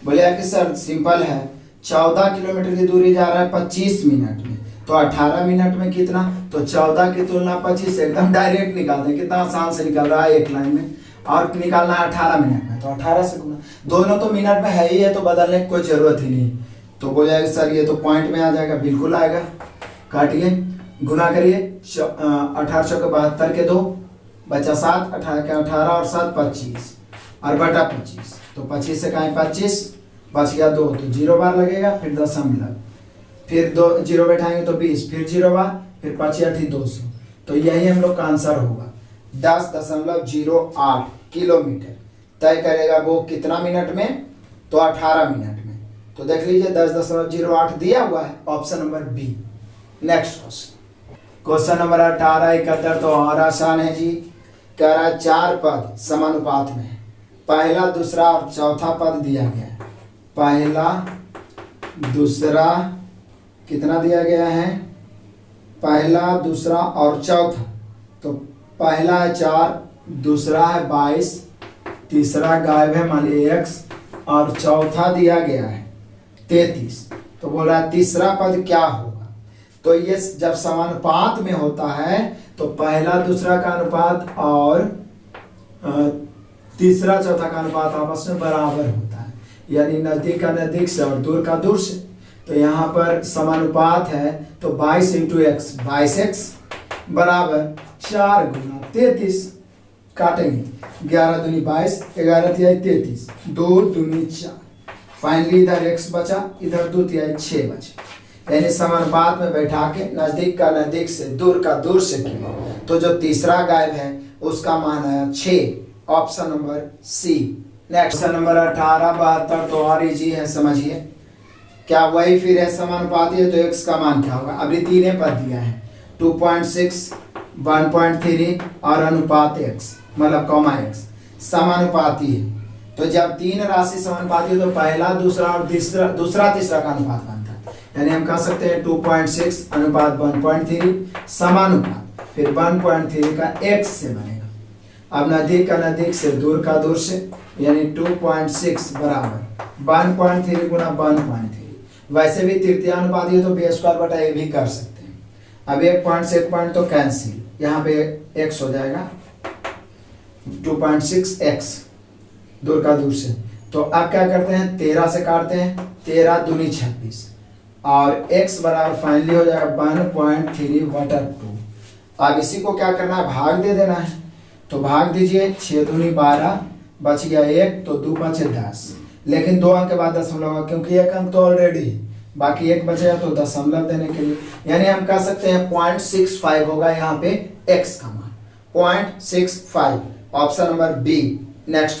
बोले कि सर सिंपल है, 14 किलोमीटर की दूरी जा रहा है 25 मिनट में, तो 18 मिनट में कितना, तो 14 की तुलना 25 एकदम डायरेक्ट निकाल दें, कितना आसान से निकल रहा है एक लाइन में, और निकालना है 18 मिनट में, तो 18 से गुना, दोनों तो मिनट में है ही है तो बदलने की कोई जरूरत ही नहीं। तो बोले सर ये तो पॉइंट में आ जाएगा, बिल्कुल आएगा, काटिए गुना करिए, 18 चौके 72 के 2 बचा 7, 18 के 18 और 7 25 और बटा 25, तो 25 से कहीं 25 बच गया 2, तो 0 बार लगेगा, फिर दशमलव, फिर 2 0 बैठाएंगे तो 20, फिर 0 बार, फिर 25 200, तो यही हम लोग का आंसर होगा 10.08 किलोमीटर तय करेगा वो कितना मिनट में, तो 18 मिनट में। तो देख लीजिए 10.08 दिया हुआ है, option number B. Next question number 18 71 तो और आसान है जी। कह रहा है 4 पद समानुपात में, पहला दूसरा और चौथा पद दिया गया है। पहला दूसरा कितना दिया गया है, पहला दूसरा और चौथा, तो पहला है 4, दूसरा है 22, तीसरा गायब है मान लीजिए x, और चौथा दिया गया है 33। तो बोल रहा है तीसरा पद क्या होगा, तो ये जब समानुपात में होता है तो पहला दूसरा का अनुपात और तीसरा चौथा का अनुपात आपस में बराबर होता है, यानी नजदीक का नजदीक से और दूर का दूर से। तो यहाँ पर समानुपात है तो 22 × x 22x बराबर 4 गुना 33, काटेंगे 11 दूनी 22, 11 तिहाई 33, 2 दूनी 4, फाइनली इधर x बचा, इधर 2 तिहाई 6 बचे। यानी समानुपात में बैठा के नजदीक का नजदीक से दूर का दूर से किया, तो जो तीसरा गायब है उसका मान आया 6, option number C. Next question number 18 72 तो और इजी है, समझिए क्या वही फिर है समानुपाती है, तो x का मान क्या होगा। अभी तीन पद दिया है 2.6 1.3 और अनुपात x मतलब कॉमा x समानुपाती है, तो जब तीन राशि समानुपाती है तो पहला दूसरा और दूसरा तीसरा का अनुपात बनता है। यानी हम कह सकते हैं 2.6 अनुपात 1.3 समानुपात फिर 1.3 का x से बनेगा। अब नजदीक का नजदीक से दूर का दूर से, यानी 2.6 बराबर 1.3 गुना 1.3। वैसे भी तृतीय अनुपात है तो b² बटा a भी कर सकते हैं। अब 1 पॉइंट से 1 पॉइंट तो कैंसिल, यहाँ पे x हो जाएगा 2.6x दूर का दूर से। तो अब क्या करते हैं 13 से काटते हैं, 13 दूनी 26 और x बराबर फाइनली हो जाएगा 1.3/2। अब इसी को क्या करना है भाग दे देना है, तो भाग दीजिए 6 दूनी 12 बच गया 1, तो 2 बचे 10, लेकिन 2 अंक के बाद दशमलव होगा क्योंकि 1 अंक तो ऑलरेडी बाकी एक बचेगा तो दशमलव देने के लिए, यानी हम कह सकते हैं 0.65 होगा यहाँ पे x का मान 0.65, option number B. Next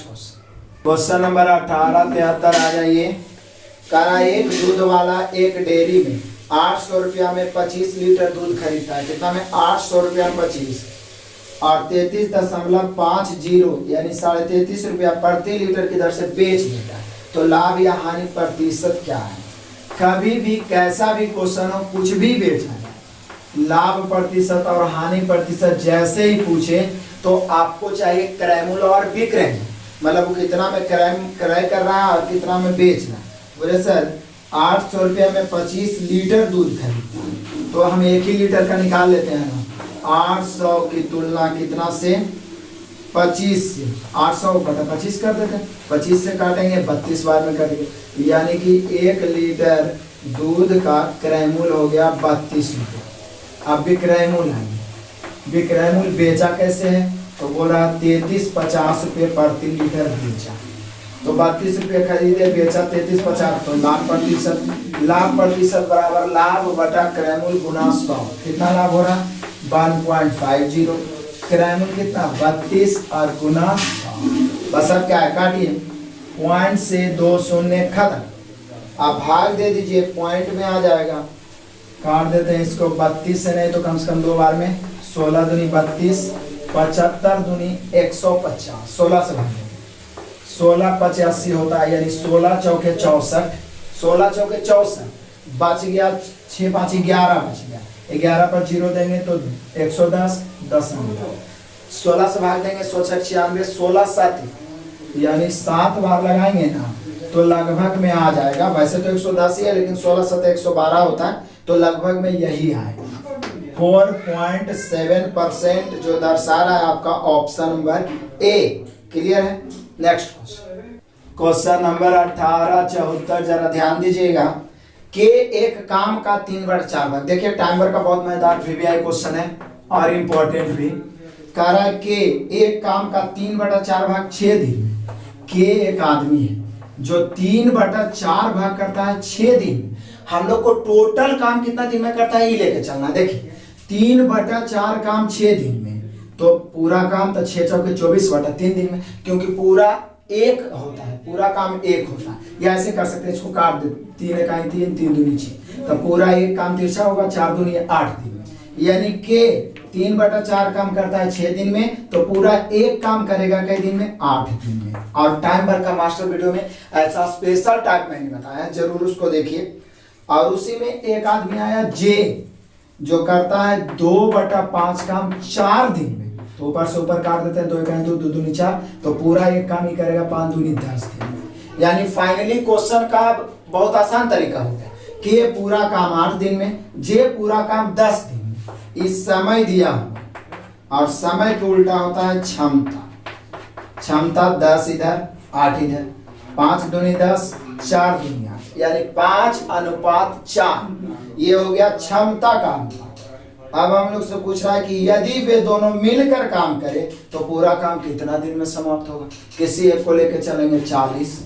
question number 1873 आ जाइए। करा एक दूध वाला एक डेयरी में 800 रुपया में 25 लीटर दूध खरीदता है। कितना में? 800 रुपया 25 और 33.50 यानी 33.5 रुपया प्रति लीटर की दर से बेच देता है। तो लाभ या हानि प्रतिशत क्या है? कभी भी कैसा भी क्वेश्चन हो, कुछ भी बेचना है, लाभ प्रतिशत और हानि प्रतिशत जैसे ही पूछे तो आपको चाहिए क्रय और विक्रय, मतलब वो कितना में क्रय कर रहा है और कितना में बेच रहा है। बोले सर 800 रुपया में 25 लीटर दूध खरीदता है, तो हम 1 ही लीटर का निकाल लेते हैं ना। 800 की तुलना कितना से? 25 से 800 बटा 25 कर देते हैं, 25 से काटेंगे 32 बार में कटेंगे, यानी कि 1 लीटर दूध का क्रय मूल्य हो गया 32 रुपये। अब विक्रय मूल्य है, विक्रय मूल्य बेचा कैसे है? तो बोल रहा 33.50 रुपये प्रति लीटर बेचा, तो 32 रुपये खरीदे बेचा 33.50, तो लाभ प्रतिशत बराबर लाभ बटा क्रय मूल्य गुना 100। कितना लाभ हो रहा? 1.50। क्रय मूल्य कितना? 32 और गुना 100। बस अब क्या है? काटिए, पॉइंट से 2 शून्य खत्म। आप भाग दे दीजिए, पॉइंट में आ जाएगा। काट देते हैं इसको, 32 से नहीं तो कम से कम 2 बार में। 16 दूनी 32, 75 दूनी 150, 16 से भाग 16 होता है, यानी 16 चौके 64, 16 चौके 64 बच गया, 6 5 11 बच गया। 11 पर 0 देंगे तो 110, 10 16 से भाग देंगे 196, 16 7 यानी 7 बार लगाएंगे ना तो लगभग में आ जाएगा। वैसे तो 110 ही है, लेकिन 16 7 112 होता है, तो लगभग में यही आएगा। 4.7% जो दर्शा रहा है आपका ऑप्शन नंबर ए। क्लियर है? नेक्स्ट क्वेश्चन नंबर 1874 जरा ध्यान दीजिएगा। के एक काम का 3/4 भाग। देखिए टाइमर का बहुत मजेदार VVI क्वेश्चन है और इम्पोर्टेंट भी। कह रहा है के एक काम का 3/4 भाग 6 दिन में। के एक आदमी है जो 3/4 भाग करता है 6 दिन। हम लोग को टोटल काम कितना दिन में करता है ये लेके चलना। देखिए 3/4 काम 6 दिन में, तो पूरा काम तो 6 चौके 24/3 दिन में, क्योंकि पूरा एक होता है, पूरा काम एक होता है। या ऐसे कर सकते हैं, इसको काट दे, 3 इकाई 3, 3 दूनी 6, तो पूरा एक काम तिरछा होगा, 4 दूनी 8 दिन में। यानी के 3/4 काम करता है 6 दिन में, तो पूरा एक काम करेगा कई दिन में? 8 दिन में। और टाइम भर का मास्टर वीडियो में ऐसा स्पेशल टाइप मैंने बताया, जरूर उसको देखिए। और उसी में एक आदमी आया जे, जो करता है 2/5 काम 4 दिन में, तो ऊपर से ऊपर काट देते हैं, 2 इकाई 2, 2 दूनी 4, तो पूरा एक काम ही करेगा 5 दूनी 10 दिन में। यानी फाइनली क्वेश्चन का बहुत आसान तरीका हो गया कि ये पूरा काम 8 दिन में, जे पूरा काम 10 दिन में। इस समय दिया हुआ, और समय के उल्टा होता है क्षमता। क्षमता 10 इधर 8 इधर, 5 दूनी 10, 4 दूनी 8, यानी 5:4। ये हो गया क्षमता का अनुपात। अब हम लोग से पूछ रहा है कि यदि वे दोनों मिलकर काम करें तो पूरा काम कितना दिन में समाप्त होगा। किसी एक को लेकर चलेंगे 40,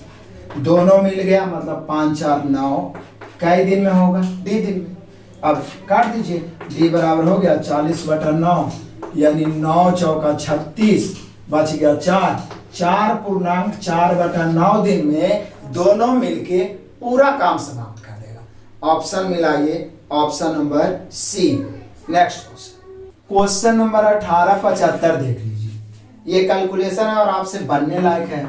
दोनों मिल गया मतलब 5 4 9, कई दिन में होगा? डी दिन में। अब काट दीजिए, डी बराबर हो गया 40/9, यानी 9 चौका 36, बच गया 4, 4.4/9 दिन में दोनों मिलके पूरा काम समाप्त कर देगा। ऑप्शन मिलाइए, option number C. Next question number 1875 देख लीजिए। ये कैलकुलेशन है और आपसे बनने लायक है।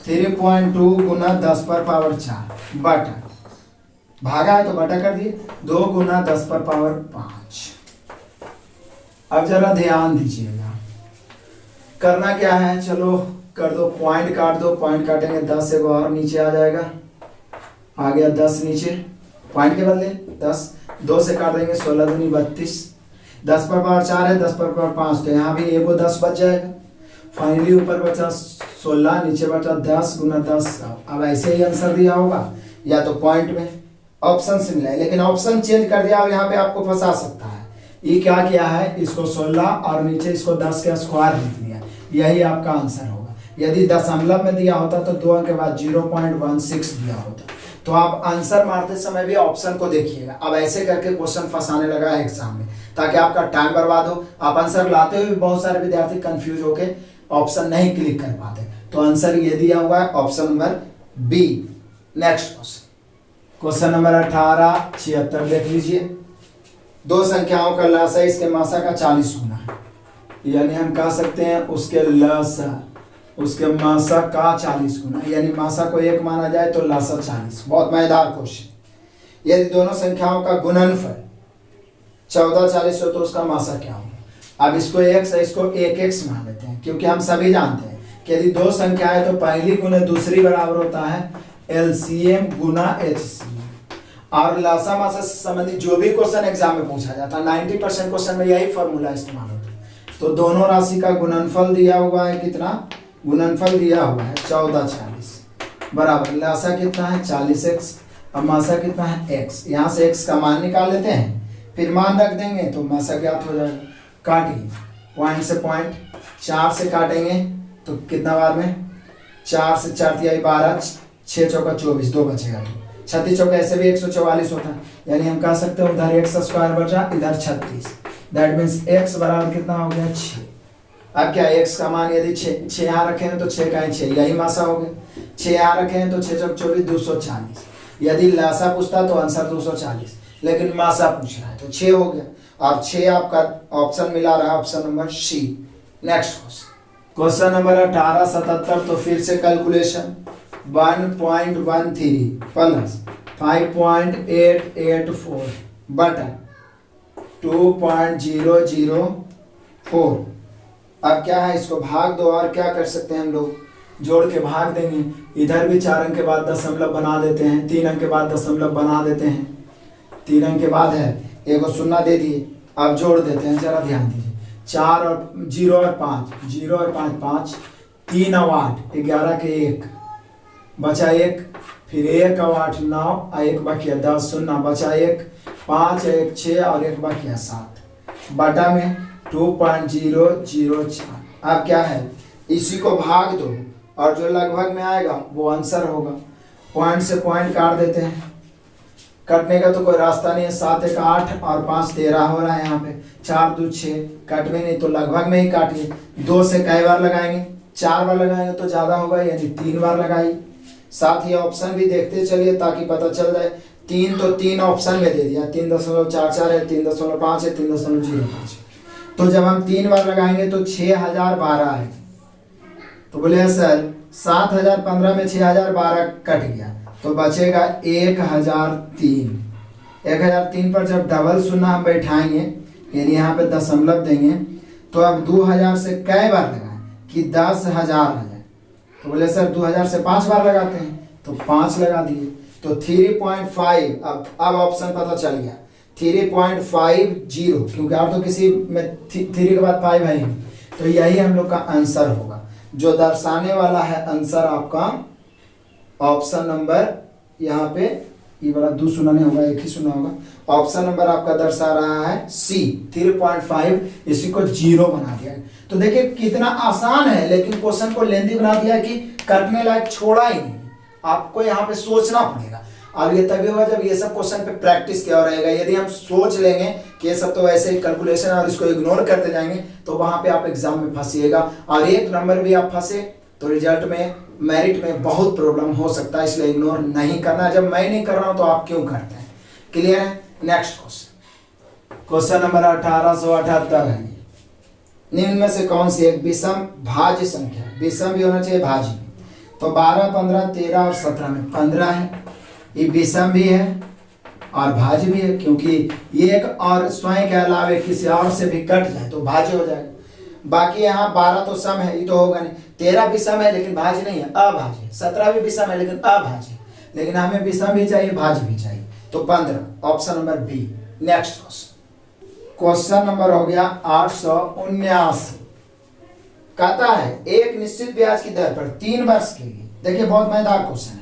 3.2 गुना 10⁻4 बटा, भागा है तो बटा कर दिए, 2 गुना 10⁻5। अब जरा ध्यान दीजिएगा, करना क्या है, चलो कर दो, पॉइंट काट दो। पॉइंट काटेंगे 10 एक और नीचे आ जाएगा, आ गया 10 नीचे, पॉइंट के बदले 10, 2 से काट देंगे 16 दूनी 32, 10⁻4 है, 10⁻5, तो यहाँ भी एगो 10 बच जाएगा। फाइनली ऊपर बचा 16, नीचे बचा 10 गुना 10। अब ऐसे ही आंसर दिया होगा, या तो पॉइंट में ऑप्शन से मिला है, लेकिन ऑप्शन चेंज कर दिया और यहाँ पे आपको फंसा सकता है। ये क्या किया है, इसको 16 और नीचे इसको 10 का स्क्वायर लिख दिया, यही आपका आंसर होगा। यदि दशमलव में दिया होता तो 2 अंक के बाद 0.16 दिया होता, तो आप आंसर मारते समय भी ऑप्शन को देखिएगा। अब ऐसे करके क्वेश्चन फंसाने लगा है एग्जाम में, ताकि आपका टाइम बर्बाद हो। आप आंसर लाते हुए भी बहुत सारे विद्यार्थी कंफ्यूज होके ऑप्शन नहीं क्लिक कर पाते। तो आंसर ये दिया हुआ है option number B. Next question number 1876 देख लीजिए। दो संख्याओं का लसा इसके मासा का 40 गुना है, यानी हम कह सकते हैं उसके लसा उसके मासा का 40 गुना, यानी मासा को 1 माना जाए तो लसा 40। बहुत मजेदार क्वेश्चन। यदि दोनों संख्याओं का गुणनफल 14 40 हो तो उसका मासा क्या होगा। अब इसको x है, इसको 1x मान लेते हैं, क्योंकि हम सभी जानते हैं कि यदि दो संख्या है तो पहली गुना दूसरी बराबर होता है LCM गुना HCM। और लसा मासा से संबंधित जो भी क्वेश्चन एग्जाम में पूछा जाता है 90% क्वेश्चन में यही फॉर्मूला इस्तेमाल होता है। तो दोनों राशि का गुणनफल दिया हुआ है, कितना गुणनफल दिया हुआ है 14 40 बराबर लसा कितना है 40x, अब मासा कितना है x। यहाँ से x का मान निकाल लेते हैं, फिर मान रख देंगे तो मासा ज्ञात हो जाएगा। काटिए, पॉइंट से पॉइंट 4 से काटेंगे तो कितना बार में 4 से 4 तिहाई 12, 6 चौका 24, 2 बचेगा। 36 चौका ऐसे भी 144 होता है, यानी हम कह सकते हैं उधर x स्क्वायर बचा इधर 36। दैट मीन्स x बराबर कितना हो गया 6। अब क्या x का मान यदि 6 यहाँ रखे हैं तो 6 का 6 यही मासा हो गया। 6 यहाँ रखे हैं तो 6 चौक 24 240। यदि लासा पूछता तो आंसर 240, लेकिन मासा पूछ रहा है तो 6 हो गया। और 6 आपका ऑप्शन मिला रहा है option number C. Next question number 1877। तो फिर से कैलकुलेशन 1.13 प्लस 5.884 बटा 2.004। अब क्या है, इसको भाग दो। और क्या कर सकते हैं हम लोग, जोड़ के भाग देंगे। इधर भी 4 अंक के बाद दशमलव बना देते हैं, 3 अंक के बाद दशमलव बना देते हैं। 3 अंक के बाद है एगो शून्य दे दिए। अब जोड़ देते हैं, जरा ध्यान दीजिए। 4 और 0 और 5, 0 और 5 5, 3 और 8 11 के 1 बचा 1, फिर 1 और 8 9 और 1 बचा 10, शून्य बचा 1, 5 1 6 और 1 बचा 7 बटा में 2.004। अब क्या है, इसी को भाग दो और जो लगभग में आएगा वो आंसर होगा। पॉइंट से पॉइंट काट देते हैं, कटने का तो कोई रास्ता नहीं है। 7 1 8 और 5 13 हो रहा है। यहाँ पे 4 2 6 कट में नहीं तो लगभग में ही काटिए। 2 से कई बार लगाएंगे, 4 बार लगाएंगे तो ज्यादा होगा, यानी 3 बार लगाइए। साथ ही ऑप्शन भी देखते चलिए ताकि पता चल जाए। 3 तो 3 ऑप्शन में दे दिया, 3.44 है, 3.5 है, 3.05। तो जब हम 3 बार लगाएंगे तो 6012 है। तो बोले सर 7015 में 6012 कट गया तो बचेगा 1003। 1003 पर जब डबल शून्य हम बैठाएंगे, यानी यहाँ पे दशमलव देंगे, तो अब 2000 से कई बार लगाएं कि 10,000 आ जाए। तो बोले सर 2000 से 5 बार लगाते हैं, तो 5 लगा दिए। तो 3.5, अब ऑप्शन पता चल गया 3.50, क्योंकि आप तो किसी में 3 के बाद 5 है ही, तो यही हम लोग का आंसर होगा। जो दर्शाने वाला है आंसर आपका ऑप्शन नंबर, यहाँ पे ये वाला 2 शून्य नहीं होगा, 1 ही शून्य होगा। ऑप्शन नंबर आपका दर्शा रहा है सी 3.5, इसी को 0 बना दिया है। तो देखिए कितना आसान है, लेकिन क्वेश्चन को लेंदी बना दिया कि कटने लायक छोड़ा ही नहीं। आपको यहाँ पे सोचना पड़ेगा, और ये तभी होगा जब ये सब क्वेश्चन पे प्रैक्टिस किया रहेगा। यदि हम सोच लेंगे कि ये सब तो वैसे ही कैलकुलेशन और इसको इग्नोर करते जाएंगे तो वहां पे आप एग्जाम में फंसिएगा, और 1 नंबर भी आप फंसे तो रिजल्ट में, मेरिट में बहुत प्रॉब्लम हो सकता है। इसलिए इग्नोर नहीं करना। जब मैं नहीं कर रहा हूं तो आप क्यों करते हैं। क्लियर है। नेक्स्ट क्वेश्चन नंबर 1878 है। निम्न में से कौन सी एक विषम भाज्य संख्या, विषम भी होना चाहिए भाज्य भी। तो 12 15 13 और 17 में 15 है, ये विषम भी है और भाज्य भी है, क्योंकि ये एक और स्वयं के अलावे किसी और से भी कट जाए तो भाज्य हो जाएगा। बाकी यहाँ 12 तो सम है, ये तो होगा नहीं। 13 विषम है लेकिन भाज्य नहीं है, अभाज्य। 17 भी विषम है लेकिन अभाज्य, लेकिन हमें विषम भी चाहिए भाज्य भी चाहिए। तो 15 option number B. Next question number हो गया 879। कहता है एक निश्चित ब्याज की दर पर 3 वर्ष के लिए। देखिए बहुत मजेदार क्वेश्चन है।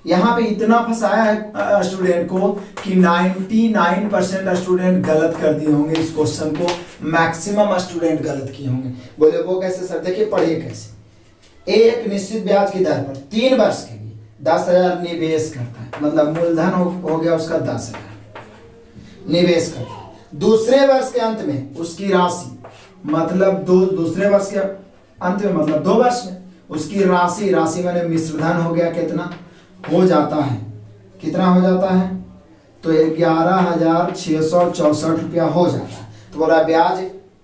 यहाँ पे इतना फंसाया है स्टूडेंट को कि 99% स्टूडेंट गलत कर दिए होंगे इस क्वेश्चन को, मैक्सिमम स्टूडेंट गलत किए होंगे। बोले वो कैसे सर, देखिए पढ़िए कैसे। एक निश्चित ब्याज की दर पर 3 वर्ष के लिए 10,000 निवेश करता है, मतलब मूलधन हो गया उसका 10,000 निवेश करता है। दूसरे वर्ष के अंत में उसकी राशि, मतलब दूसरे वर्ष के अंत में मतलब 2 वर्ष में उसकी राशि मैंने मिश्रधन हो गया, कितना हो जाता है, कितना हो जाता है, तो 11,664 रुपया हो जाता है। तो बोला ब्याज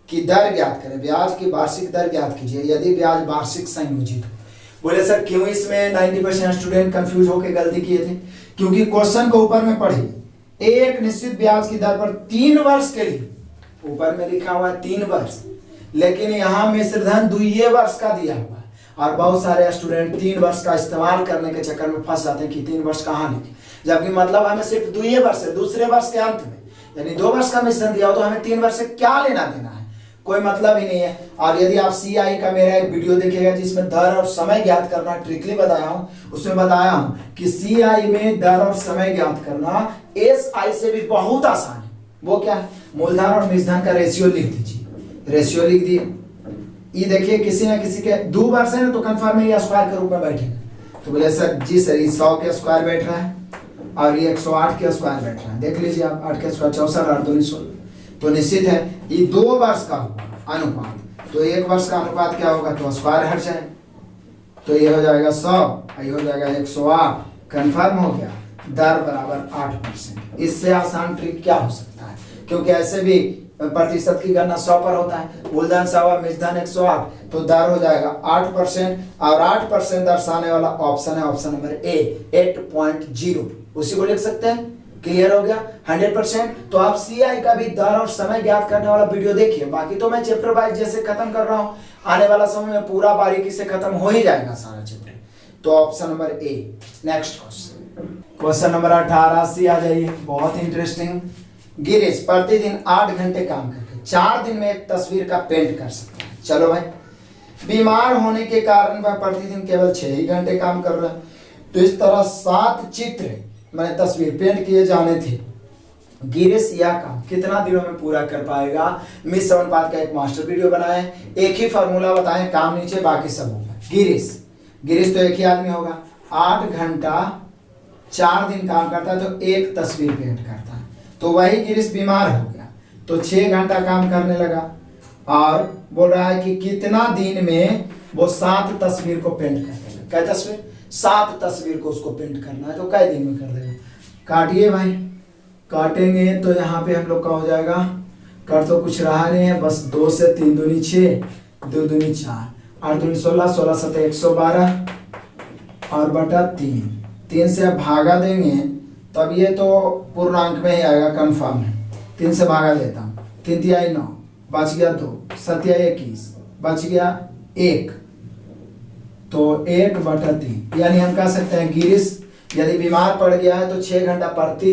की दर ज्ञात करें, ब्याज की वार्षिक दर ज्ञात कीजिए यदि ब्याज वार्षिक संयोजित हो। बोले सर क्यों इसमें 90% स्टूडेंट कंफ्यूज होकर गलती किए थे, क्योंकि क्वेश्चन को ऊपर में पढ़िए, एक निश्चित ब्याज की दर पर 3 वर्ष के लिए, ऊपर में लिखा हुआ है 3 वर्ष, लेकिन यहाँ मिश्रधन 2 वर्ष का दिया हुआ है। और बहुत सारे स्टूडेंट 3 वर्ष का इस्तेमाल करने के चक्कर में फंस जाते हैं कि 3 वर्ष कहाँ लिखे, जबकि मतलब हमें सिर्फ 2 वर्ष है, दूसरे वर्ष के अंत में, यानी 2 वर्ष का मिश्रण दिया हो तो हमें 3 वर्ष से क्या लेना देना है, कोई मतलब ही नहीं है। और यदि आप CI का मेरा एक वीडियो देखिएगा जिसमें दर और समय ज्ञात करना ट्रिकली बताया हूं, उसमें बताया हूं कि CI में दर और समय ज्ञात करना SI से भी बहुत आसान है। वो क्या है, मूलधन और मिश्रधन का रेशियो लिख दीजिए, रेशियो लिख दिए। ये देखिए किसी न किसी के 2 वर्ष है ना, तो कंफर्म है ये स्क्वायर के रूप में बैठेगा। तो बोले सर जी सर ये 100 के स्क्वायर बैठ रहा है और ये 108 के स्क्वायर बैठ रहा है, देख लीजिए आप, 8 के स्क्वायर 64, 8 दूनी 16, तो निश्चित है ये 2 वर्ष का होगा अनुपात, तो 1 वर्ष का अनुपात क्या होगा, तो स्क्वायर हट जाए, तो ये हो जाएगा 100, ये हो जाएगा 108, कंफर्म हो गया, दर बराबर 8%। इससे आसान ट्रिक क्या हो सकता है, क्योंकि ऐसे भी प्रतिशत की गणना 100 पर होता है, मूलधन 100 मिश्रधन 108, तो दर हो जाएगा 8%, और 8% दर्शाने वाला ऑप्शन है ऑप्शन नंबर ए 8.0, उसी को लिख सकते हैं। क्लियर हो गया 100%। तो आप CI का भी दर और समय ज्ञात करने वाला वीडियो देखिए, बाकी तो मैं चैप्टर वाइज जैसे खत्म कर रहा हूँ, आने वाला समय में पूरा बारीकी से खत्म हो ही जाएगा सारा चैप्टर। तो option number A. Next question number 18 से आ जाइए, बहुत इंटरेस्टिंग। गिरीश प्रतिदिन 8 घंटे काम करके 4 दिन में एक तस्वीर का पेंट कर सकता है। चलो भाई, बीमार होने के कारण वह प्रतिदिन केवल 6 ही घंटे काम कर रहा है, तो इस तरह 7 चित्र मैंने तस्वीर पेंट किए जाने थे। गिरीश यह काम कितना दिनों में पूरा कर पाएगा? मिस अनुपात का एक मास्टर वीडियो बनाए, एक ही फॉर्मूला बताएं, काम नीचे बाकी सब होगा। गिरीश तो एक ही आदमी होगा, 8 घंटा 4 दिन काम करता है तो एक तस्वीर पेंट करता है, तो वही गिरीश बीमार हो गया तो 6 घंटा काम करने लगा, और बोल रहा है कि कितना दिन में वो 7 तस्वीर को पेंट कर देगा। क्या तस्वीर? 7 तस्वीर को उसको पेंट करना है, तो कई दिन में कर देगा। काटिए भाई, काटेंगे तो यहाँ पे हम लोग का हो जाएगा, कर तो कुछ रहा नहीं है, बस 2 से 3 दूनी 6, 2 दूनी 4, 8 दूनी 16, 16 7 112 और बटा 3 से अब भागा देंगे तब ये तो पूर्णांक में ही आएगा, कंफर्म है। 3 से भागा देता हूँ, 3 तिया 9, बच गया 2, 7 या 21, बच गया 1, तो 1/3। यानी हम कह सकते हैं गिरीश यदि बीमार पड़ गया है तो 6 घंटा प्रति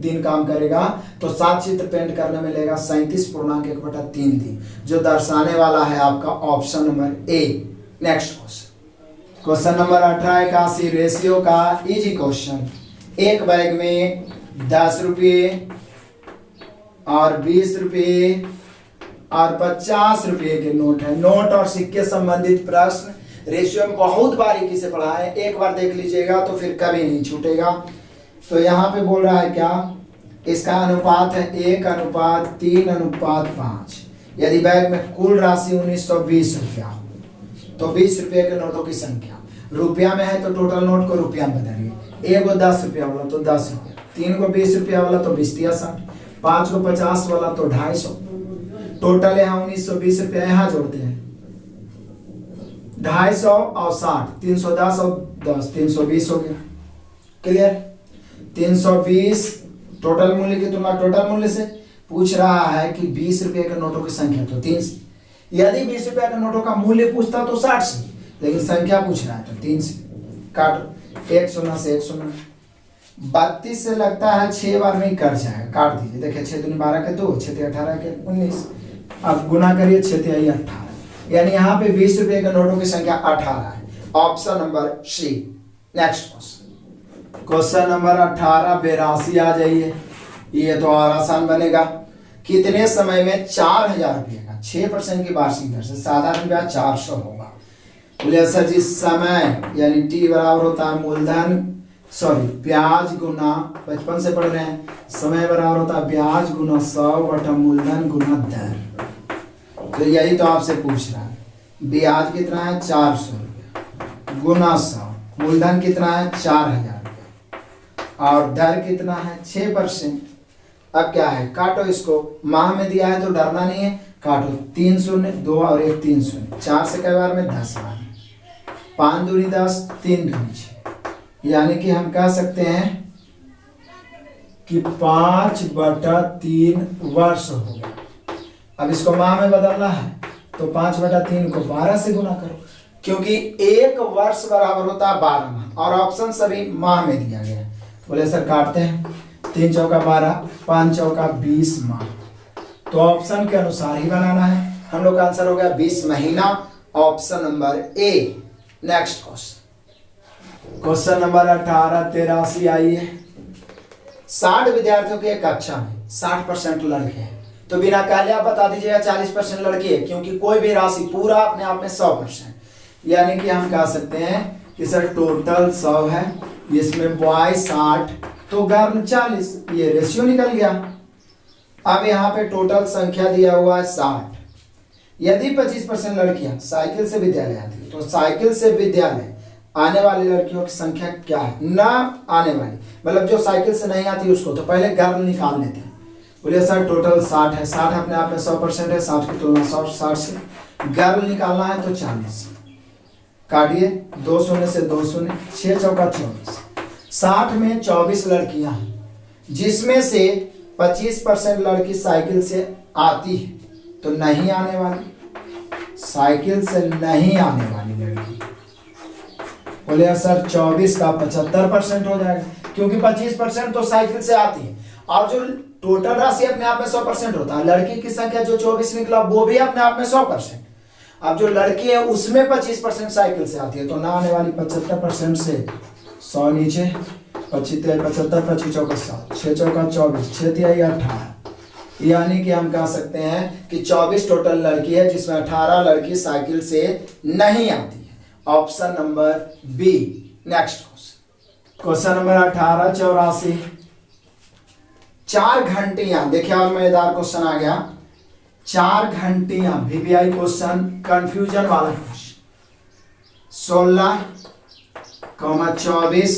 दिन काम करेगा, तो 7 चित्र पेंट करने में लेगा 37.1/3 दिन, जो दर्शाने वाला है आपका option number A. Next question number 18 81 ratio का इजी क्वेश्चन। एक बैग में 10 रुपये और 20 रुपये और 50 रुपये के नोट है। नोट और सिक्के संबंधित प्रश्न रेशियो में बहुत बारीकी से पढ़ा है, एक बार देख लीजिएगा तो फिर कभी नहीं छूटेगा। तो यहाँ पे बोल रहा है क्या, इसका अनुपात है 1:3:5। यदि बैग में कुल राशि 1920 रुपया हो तो 20 रुपये के नोटों की संख्या, रुपया में है तो टोटल नोट को रुपया में बदलिए। 1 को 10 रुपया वाला तो 10 रुपया, 3 को 20 रुपया वाला तो 20 या 60, 5 को 50 वाला तो 250, टोटल यहाँ 1920 रुपया यहाँ जोड़ते हैं, 250 और 60, 310 और 10, 320 हो गया। क्लियर? 320 टोटल मूल्य की तुलना टोटल मूल्य से पूछ रहा है कि 20 रुपये के नोटों की संख्या, तो 3 से। यदि 20 रुपये के नोटों का मूल्य पूछता तो 60 से, लेकिन संख्या पूछ रहा है तो 3 से। काटो, 1 0 से 1 0, 32 से लगता है 6 बार में ही कट जाएगा, काट दीजिए। देखिए 6 दूनी 12 के 2, 6 18 के 19, अब गुना करिए 6 तिहाई 18, यानी यहाँ पे 20 रुपये के नोटों की संख्या 18 है, option number C. Next question number 18 82 आ जाइए, ये तो और आसान बनेगा। कितने समय में 4000 रुपये का 6% की वार्षिक दर से साधारण ब्याज 400 होगा? बोले सर जी समय यानी टी बराबर होता है मूलधन ब्याज गुना, बचपन से पढ़ रहे हैं, समय बराबर होता है ब्याज गुना 100 बटा मूलधन गुना दर। तो यही तो आपसे पूछ रहा है, ब्याज कितना है 400 रुपये गुना 100, मूलधन कितना है 4000 रुपये और दर कितना है 6%। अब क्या है, काटो इसको, माह में दिया है तो डरना नहीं है, काटो 3 शून्य 2 और 1 3 शून्य, 4 से कई बार में 10 बार, 5 दूनी 10, 3 दूनी 6, यानी कि हम कह सकते हैं कि 5/3 वर्ष हो गया। अब इसको माह में बदलना है तो 5/3 को 12 से गुना करो, क्योंकि 1 वर्ष बराबर होता है 12 माह और ऑप्शन सभी माह में दिया गया है। बोले सर काटते हैं, 3 चौका 12, 5 चौका 20 माह, तो ऑप्शन के अनुसार ही बनाना है। हम लोग का आंसर हो गया 20 महीना, option number A. Next question number 18 83 आई है। 60 विद्यार्थियों की एक कक्षा में 60% लड़के हैं, तो बिना कहले आप बता दीजिएगा 40% लड़की है, क्योंकि कोई भी राशि पूरा अपने आप में 100%, यानी कि हम कह सकते हैं कि सर टोटल 100 है, इसमें बॉय 60 तो गर्ल 40, ये रेशियो निकल गया। अब यहाँ पे टोटल संख्या दिया हुआ है 60, यदि 25% लड़कियां साइकिल से विद्यालय आती है तो साइकिल से विद्यालय आने वाली लड़कियों की संख्या क्या है, ना आने वाली, मतलब जो साइकिल से नहीं आती उसको, तो पहले गर्ल निकाल लेते हैं। बोलिए सर टोटल 60 है, 60 अपने आप में 100% है, 60 की तुलना 60 से, गर्ल निकालना है तो 40, काटिए 2 शून्य से 2 शून्य, 6 चौका 24, 60 में 24 लड़कियां हैं, जिसमें से 25% लड़की साइकिल से आती है, तो नहीं आने वाली, साइकिल से नहीं आने वाली लड़की। बोले सर 24 का 75% हो जाएगा, क्योंकि 25% तो साइकिल से आती है, और जो टोटल राशि अपने आप में 100% होता है, लड़की की संख्या जो 24 निकला वो भी अपने आप में 100%। अब जो लड़की है उसमें 25% साइकिल से आती है, तो ना आने वाली 75% से 100 नीचे, 75 25 चौका 7, 6 चौका 24, 6 तिहाई 18, यानी कि हम कह सकते हैं कि 24 टोटल लड़की है, जिसमें 18 लड़की साइकिल से नहीं आती है, option number B. Next question number 18 84, 4 घंटियां, देखिए और मजेदार क्वेश्चन आ गया, 4 घंटियां वीवीआई क्वेश्चन, कंफ्यूजन वाला क्वेश्चन, 16, 24,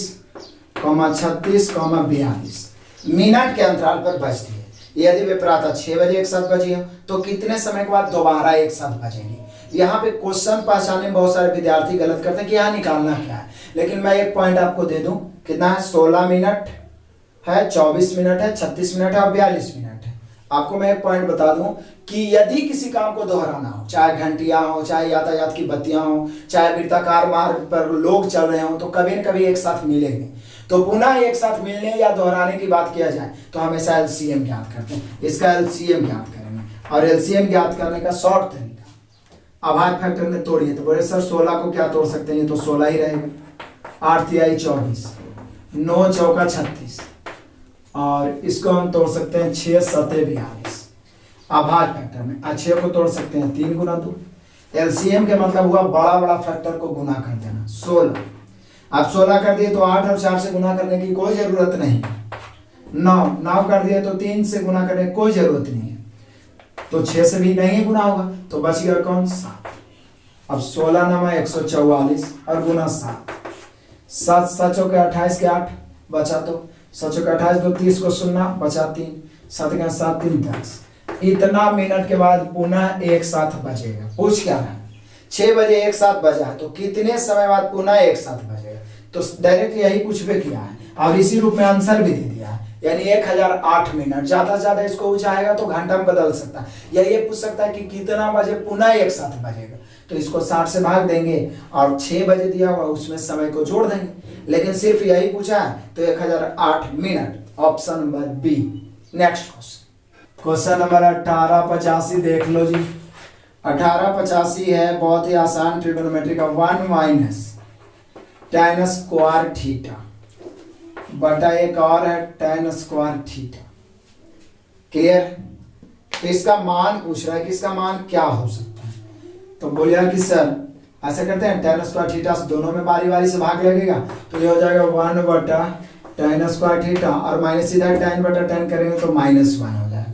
36, 42 मिनट के अंतराल पर बजती है। यदि वे प्रातः 6 बजे एक साथ बजी हो तो कितने समय के बाद दोबारा एक साथ बजेंगी। यहाँ पे क्वेश्चन पहचानने में बहुत सारे विद्यार्थी गलत करते हैं कि यहाँ निकालना क्या है, लेकिन मैं एक पॉइंट आपको दे दूं, कितना है 16 मिनट है, 24 मिनट है, 36 मिनट है और 42 मिनट है। आपको मैं एक पॉइंट बता दूं कि यदि किसी काम को दोहराना हो, चाहे घंटियां हो, चाहे यातायात की बत्तियां हो, चाहे वृत्ताकार मार्ग पर लोग चल रहे हो, तो कभी न कभी एक साथ मिलेंगे, तो पुनः एक साथ मिलने या दोहराने की बात किया जाए तो हमेशा एलसीएम ज्ञात करते हैं। इसका एलसीएम ज्ञात करेंगे, और एलसीएम ज्ञात करने का शॉर्ट तरीका, अभाज्य फैक्टर में तोड़िए, तो बोले सर 16 को क्या तोड़ सकते हैं, तो 16 ही रहेगा, 8 तिहाई 24, 9 चौका 36, और इसको हम तोड़ सकते हैं 6 सते 42 अभाज्य फैक्टर में। 6 को तोड़ सकते हैं 3 गुना 2, एलसीएम के मतलब हुआ बड़ा बड़ा फैक्टर को गुना कर देना, 16। अब 16 कर दिए तो 8 और 4 से गुना करने की कोई जरूरत नहीं, 9 कर दिए तो 3 से गुना करने की कोई जरूरत नहीं है, तो 6 से भी नहीं गुना होगा, तो बच गया कौन 7। अब 16 नामा 144 और गुना 7, 7 7 चौके 28 के 8 बचा, तो 7 चौके 28 तो 30 को 0 बचा 3, 7 का 7 3 10, इतना मिनट के बाद पुनः एक साथ बजेगा। पूछ क्या रहा है, 6 बजे एक साथ बजा है तो कितने समय बाद पुनः एक साथ बजेगा, तो डायरेक्ट यही पूछबे किया है और इसी रूप में आंसर भी दे दिया है, यानी 1008 मिनट। ज्यादा से ज्यादा इसको ऊंचाएगा तो घंटा में बदल सकता है, या ये पूछ सकता है कि कितना बजे पुनः एक साथ बजेगा, तो इसको 60 से भाग देंगे और 6 बजे दिया हुआ उसमें समय को जोड़ देंगे, लेकिन सिर्फ यही पूछा है तो 1008 minute, option number B. Next question number 1885 देख लो जी। 1885 है, बहुत ही आसान ट्रिग्नोमेट्री का, 1 माइनस tan स्क्वायर थीटा बटा एक और है tan स्क्वायर थीटा। क्लियर? तो इसका मान पूछ रहा है कि इसका मान क्या हो सकता है, तो बोलिए कि सर ऐसे करते हैं, tan स्क्वायर थीटा से दोनों में बारी बारी से भाग लगेगा, तो ये हो जाएगा 1/tan स्क्वायर थीटा, और माइनस इधर tan/tan करेंगे तो -1 हो जाएगा।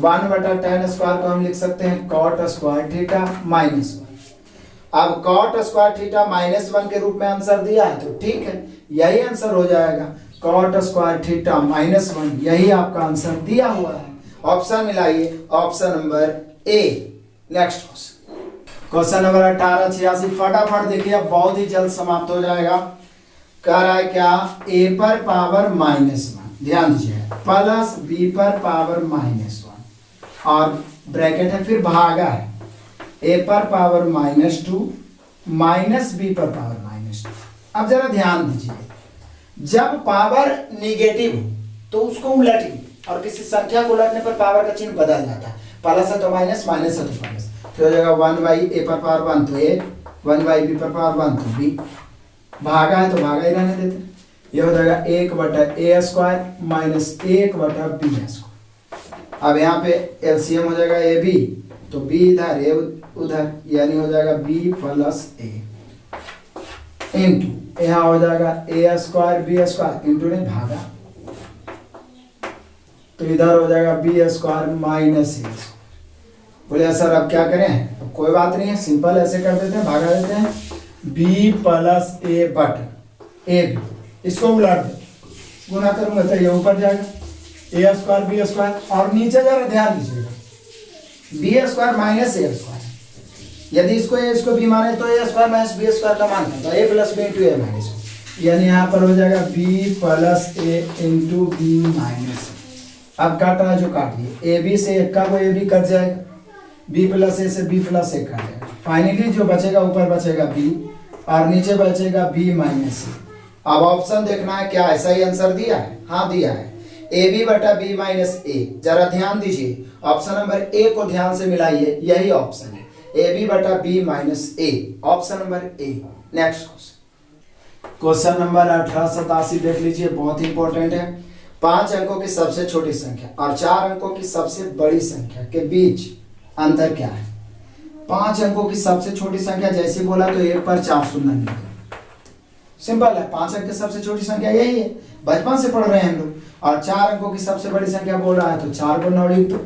1/tan स्क्वायर को हम लिख सकते हैं cot स्क्वायर थीटा -1। अब cot स्क्वायर थीटा -1 के रूप में आंसर दिया है, तो ठीक है, यही आंसर हो जाएगा, cot स्क्वायर थीटा -1, यही आपका आंसर दिया हुआ है। ऑप्शन मिलाइए, option number A. Next question number 1886, फटाफट देखिए, अब बहुत ही जल्द समाप्त हो जाएगा। कह रहा है क्या, a पर पावर -1, ध्यान दीजिए, प्लस b पर पावर -1, और ब्रैकेट है, फिर भागा है, a पर पावर -2 माइनस b पर पावर -2। अब जरा ध्यान दीजिए, जब पावर निगेटिव हो तो उसको उलटिए, और किसी संख्या को उलटने पर पावर का चिन्ह बदल जाता है, प्लस है तो माइनस, माइनस है तो प्लस, तो हो जाएगा 1/a पर पावर 1 तो a, 1/b पर पावर 1 तो b, भागा है तो भागा ही रहने देते, ये हो जाएगा 1/a square minus 1/b square. अब यहाँ पे एलसीएम हो जाएगा ab, तो b इधर a उधर, यानी हो जाएगा b प्लस a, इंटू यहाँ हो जाएगा a square b square, into नहीं भागा, तो इधर हो जाएगा b square minus a square. बोले सर अब क्या करें, अब कोई बात नहीं है, सिंपल ऐसे कर देते हैं, भागा देते हैं, b plus a but a b, इसको उलट दे, गुना करूंगा तो ये ऊपर जाएगा, a स्क्वायर b स्क्वायर, और नीचे जरा ध्यान दीजिएगा, b square minus a square, यदि इसको a इसको b माने तो a square minus b square का मान करता है, a plus b into a minus, यानी यहाँ पर हो जाएगा b plus a into b minus. अब काटा है जो काटिए, ab से एक का को ab कट जाएगा, b प्लस a से b प्लस a कट जाएगा, फाइनली जो बचेगा ऊपर बचेगा b और नीचे बचेगा b माइनस a। अब ऑप्शन देखना है क्या ऐसा ही आंसर दिया है, हाँ दिया है, ab बटा b माइनस a। जरा ध्यान दीजिए, ऑप्शन नंबर ए को ध्यान से मिलाइए, यही ऑप्शन है, ab बटा b minus a, option number A. Next question number 1887 देख लीजिए, बहुत ही इंपॉर्टेंट है। 5 अंकों की सबसे छोटी संख्या और 4 अंकों की सबसे बड़ी संख्या के बीच अंतर क्या है। 5 अंकों की सबसे छोटी संख्या जैसे बोला तो 1 पर 4 शून्य लिखें, सिंपल है, 5 अंक की सबसे छोटी संख्या यही है, बचपन से पढ़ रहे हैं हम लोग। और 4 अंकों की सबसे बड़ी संख्या बोल रहा है तो 4 को 9 लिख दो।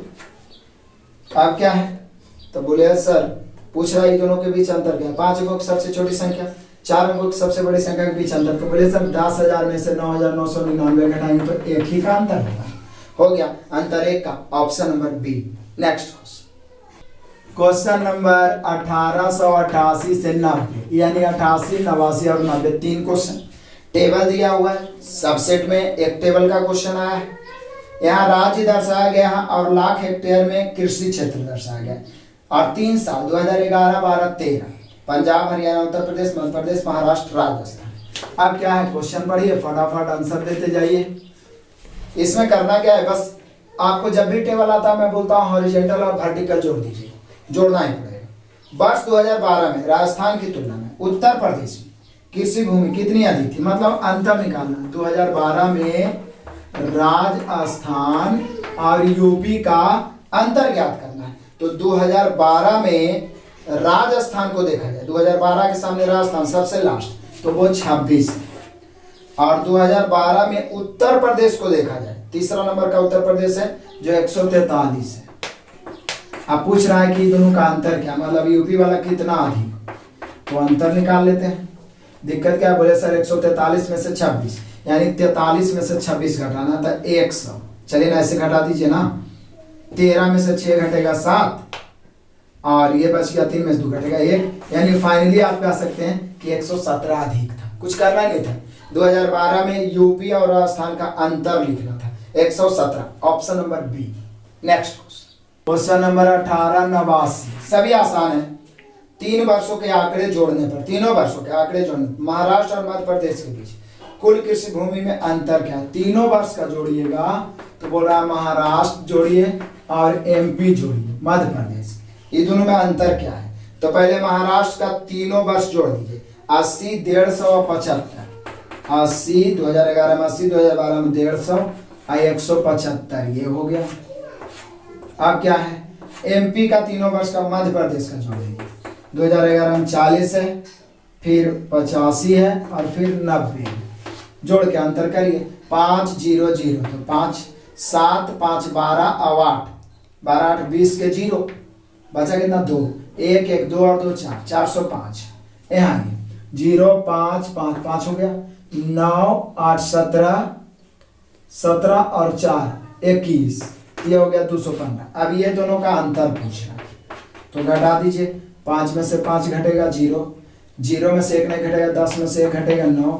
अब क्या है, तो बोले सर पूछ रहा है दोनों के बीच अंतर क्या है, 5 अंकों की सबसे छोटी संख्या 4 अंकों की सबसे बड़ी संख्या के बीच अंतर, तो बोले सर 10,000 में से 9,999 घटाएंगे तो एक ही का अंतर होगा, हो गया अंतर एक का, option number B. Next question number 1888 से 90, यानी 88, 89 और 90, 3 क्वेश्चन टेबल दिया हुआ है, सबसेट में एक टेबल का क्वेश्चन आया है। यहाँ राज्य दर्शाया गया है और लाख हेक्टेयर में कृषि क्षेत्र दर्शाया गया है, और 3 साल 2011, 12, 13 पंजाब, हरियाणा, उत्तर प्रदेश, मध्य प्रदेश, महाराष्ट्र, राजस्थान। अब क्या है क्वेश्चन पढ़िए, फटाफट आंसर देते जाइए। इसमें करना क्या है, बस आपको जब भी टेबल आता है मैं बोलता हूँ हॉरिजॉन्टल और वर्टिकल जोड़ दीजिए, जोड़ना ही पड़ेगा। वर्ष 2012 में राजस्थान की तुलना में उत्तर प्रदेश में कृषि भूमि कितनी अधिक थी, मतलब अंतर निकालना। 2012 में राजस्थान और यूपी का अंतर ज्ञात करना है, तो 2012 में राजस्थान को देखा जाए, 2012 के सामने राजस्थान सबसे लास्ट, तो वो 26 है, और 2012 में उत्तर प्रदेश को देखा जाए, तीसरा नंबर का उत्तर प्रदेश है जो 143 है। अब पूछ रहा है कि दोनों का अंतर क्या, मतलब यूपी वाला कितना अधिक, तो अंतर निकाल लेते हैं। दिक्कत क्या बोले सर 143 में से 26, यानी 43 में से 26 घटाना था 100, चलिए ना ऐसे घटा दीजिए ना, 13 में से 6 घटेगा 7, और ये बच गया 3 में से 2 घटेगा 1, यानी फाइनली आप कह सकते हैं कि 117 अधिक था, कुछ करना नहीं था। 2012 में यूपी और राजस्थान का अंतर लिखना था 117, option number B. Next question number 1889, सभी आसान है। 3 वर्षों के आंकड़े जोड़ने पर, तीनों वर्षों के आंकड़े जोड़ने, महाराष्ट्र और मध्य प्रदेश के बीच कुल कृषि भूमि में अंतर क्या है। तीनों वर्ष का जोड़िएगा तो बोल रहा है महाराष्ट्र जोड़िए और एमपी जोड़िए, मध्य प्रदेश, ये दोनों में अंतर क्या है। तो पहले महाराष्ट्र का तीनों वर्ष जोड़ दीजिए, 80, 150 और 75, 80 2011 में 80, 2012 में 150 और 175, ये हो गया। अब क्या है, एमपी का तीनों वर्ष का मध्य प्रदेश का जोड़ दीजिए, 2011 में 40 है, फिर 85 है और फिर 90। जोड़ के अंतर करिए, 5 0 0, तो 5 7 5 12 और 8, 12 8 20 के 0, बचा कितना 2, 1 1 2 और 2 4, 405। यहाँ 0 5 5 5 हो गया, 9 8 17, 17 और 4 21, ये हो गया 215। अब ये दोनों का अंतर पूछ रहा है, तो घटा दीजिए। 5 में से 5 घटेगा 0, 0 में से 1 नहीं घटेगा, 10 में से 1 घटेगा 9,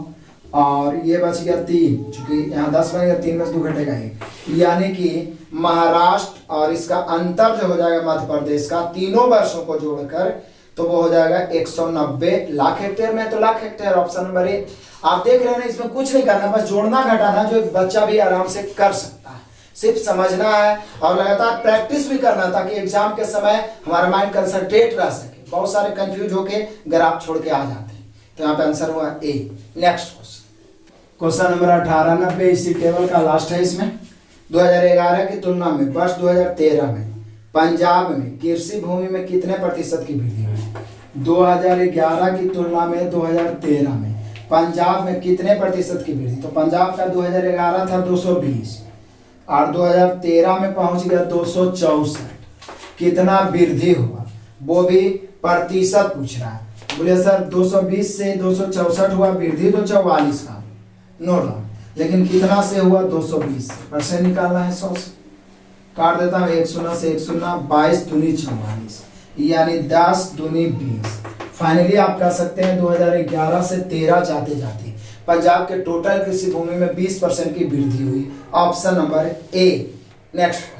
और ये बच गया 3, चूंकि यहाँ 10 बनेगा, 3 में से 2 घटेगा 1, यानी कि महाराष्ट्र और इसका अंतर जो हो जाएगा मध्य प्रदेश का तीनों वर्षों को जोड़कर, तो वो हो जाएगा 190 लाख हेक्टेयर में। तो लाख हेक्टेयर ऑप्शन नंबर ए। आप देख रहे हैं ना, इसमें कुछ नहीं करना, बस जोड़ना घटाना जो एक बच्चा भी आराम से कर सकता है, सिर्फ समझना है और लगातार प्रैक्टिस भी करना, ताकि एग्जाम के समय हमारा माइंड कंसंट्रेट रह सके। बहुत सारे कंफ्यूज होके ग्राफ छोड़ के आ जाते हैं। तो यहाँ पे आंसर हुआ ए। नेक्स्ट क्वेश्चन नंबर 18, 90 इसी टेबल का लास्ट है। इसमें 2011 की तुलना में वर्ष 2013 में पंजाब में कृषि भूमि में कितने प्रतिशत की वृद्धि हुई? 2011 की तुलना में 2013 में पंजाब में कितने प्रतिशत की वृद्धि? तो पंजाब का 2011 था 220 और 2013 में पहुंच गया 264। कितना वृद्धि हुआ वो भी प्रतिशत पूछ रहा है। बोले सर 220 से 264 हुआ वृद्धि, तो 44 का नोट डाउन, लेकिन कितना से हुआ? 220 से। परसेंट निकालना है 100 से, काट देता हूँ 1 शून्य से 1 शून्य, 22 दूनी 44, यानी 10 दूनी 20। फाइनली आप कह सकते हैं 2011 से 13 जाते जाते पंजाब के टोटल कृषि भूमि में 20% की वृद्धि हुई। Option number A. Next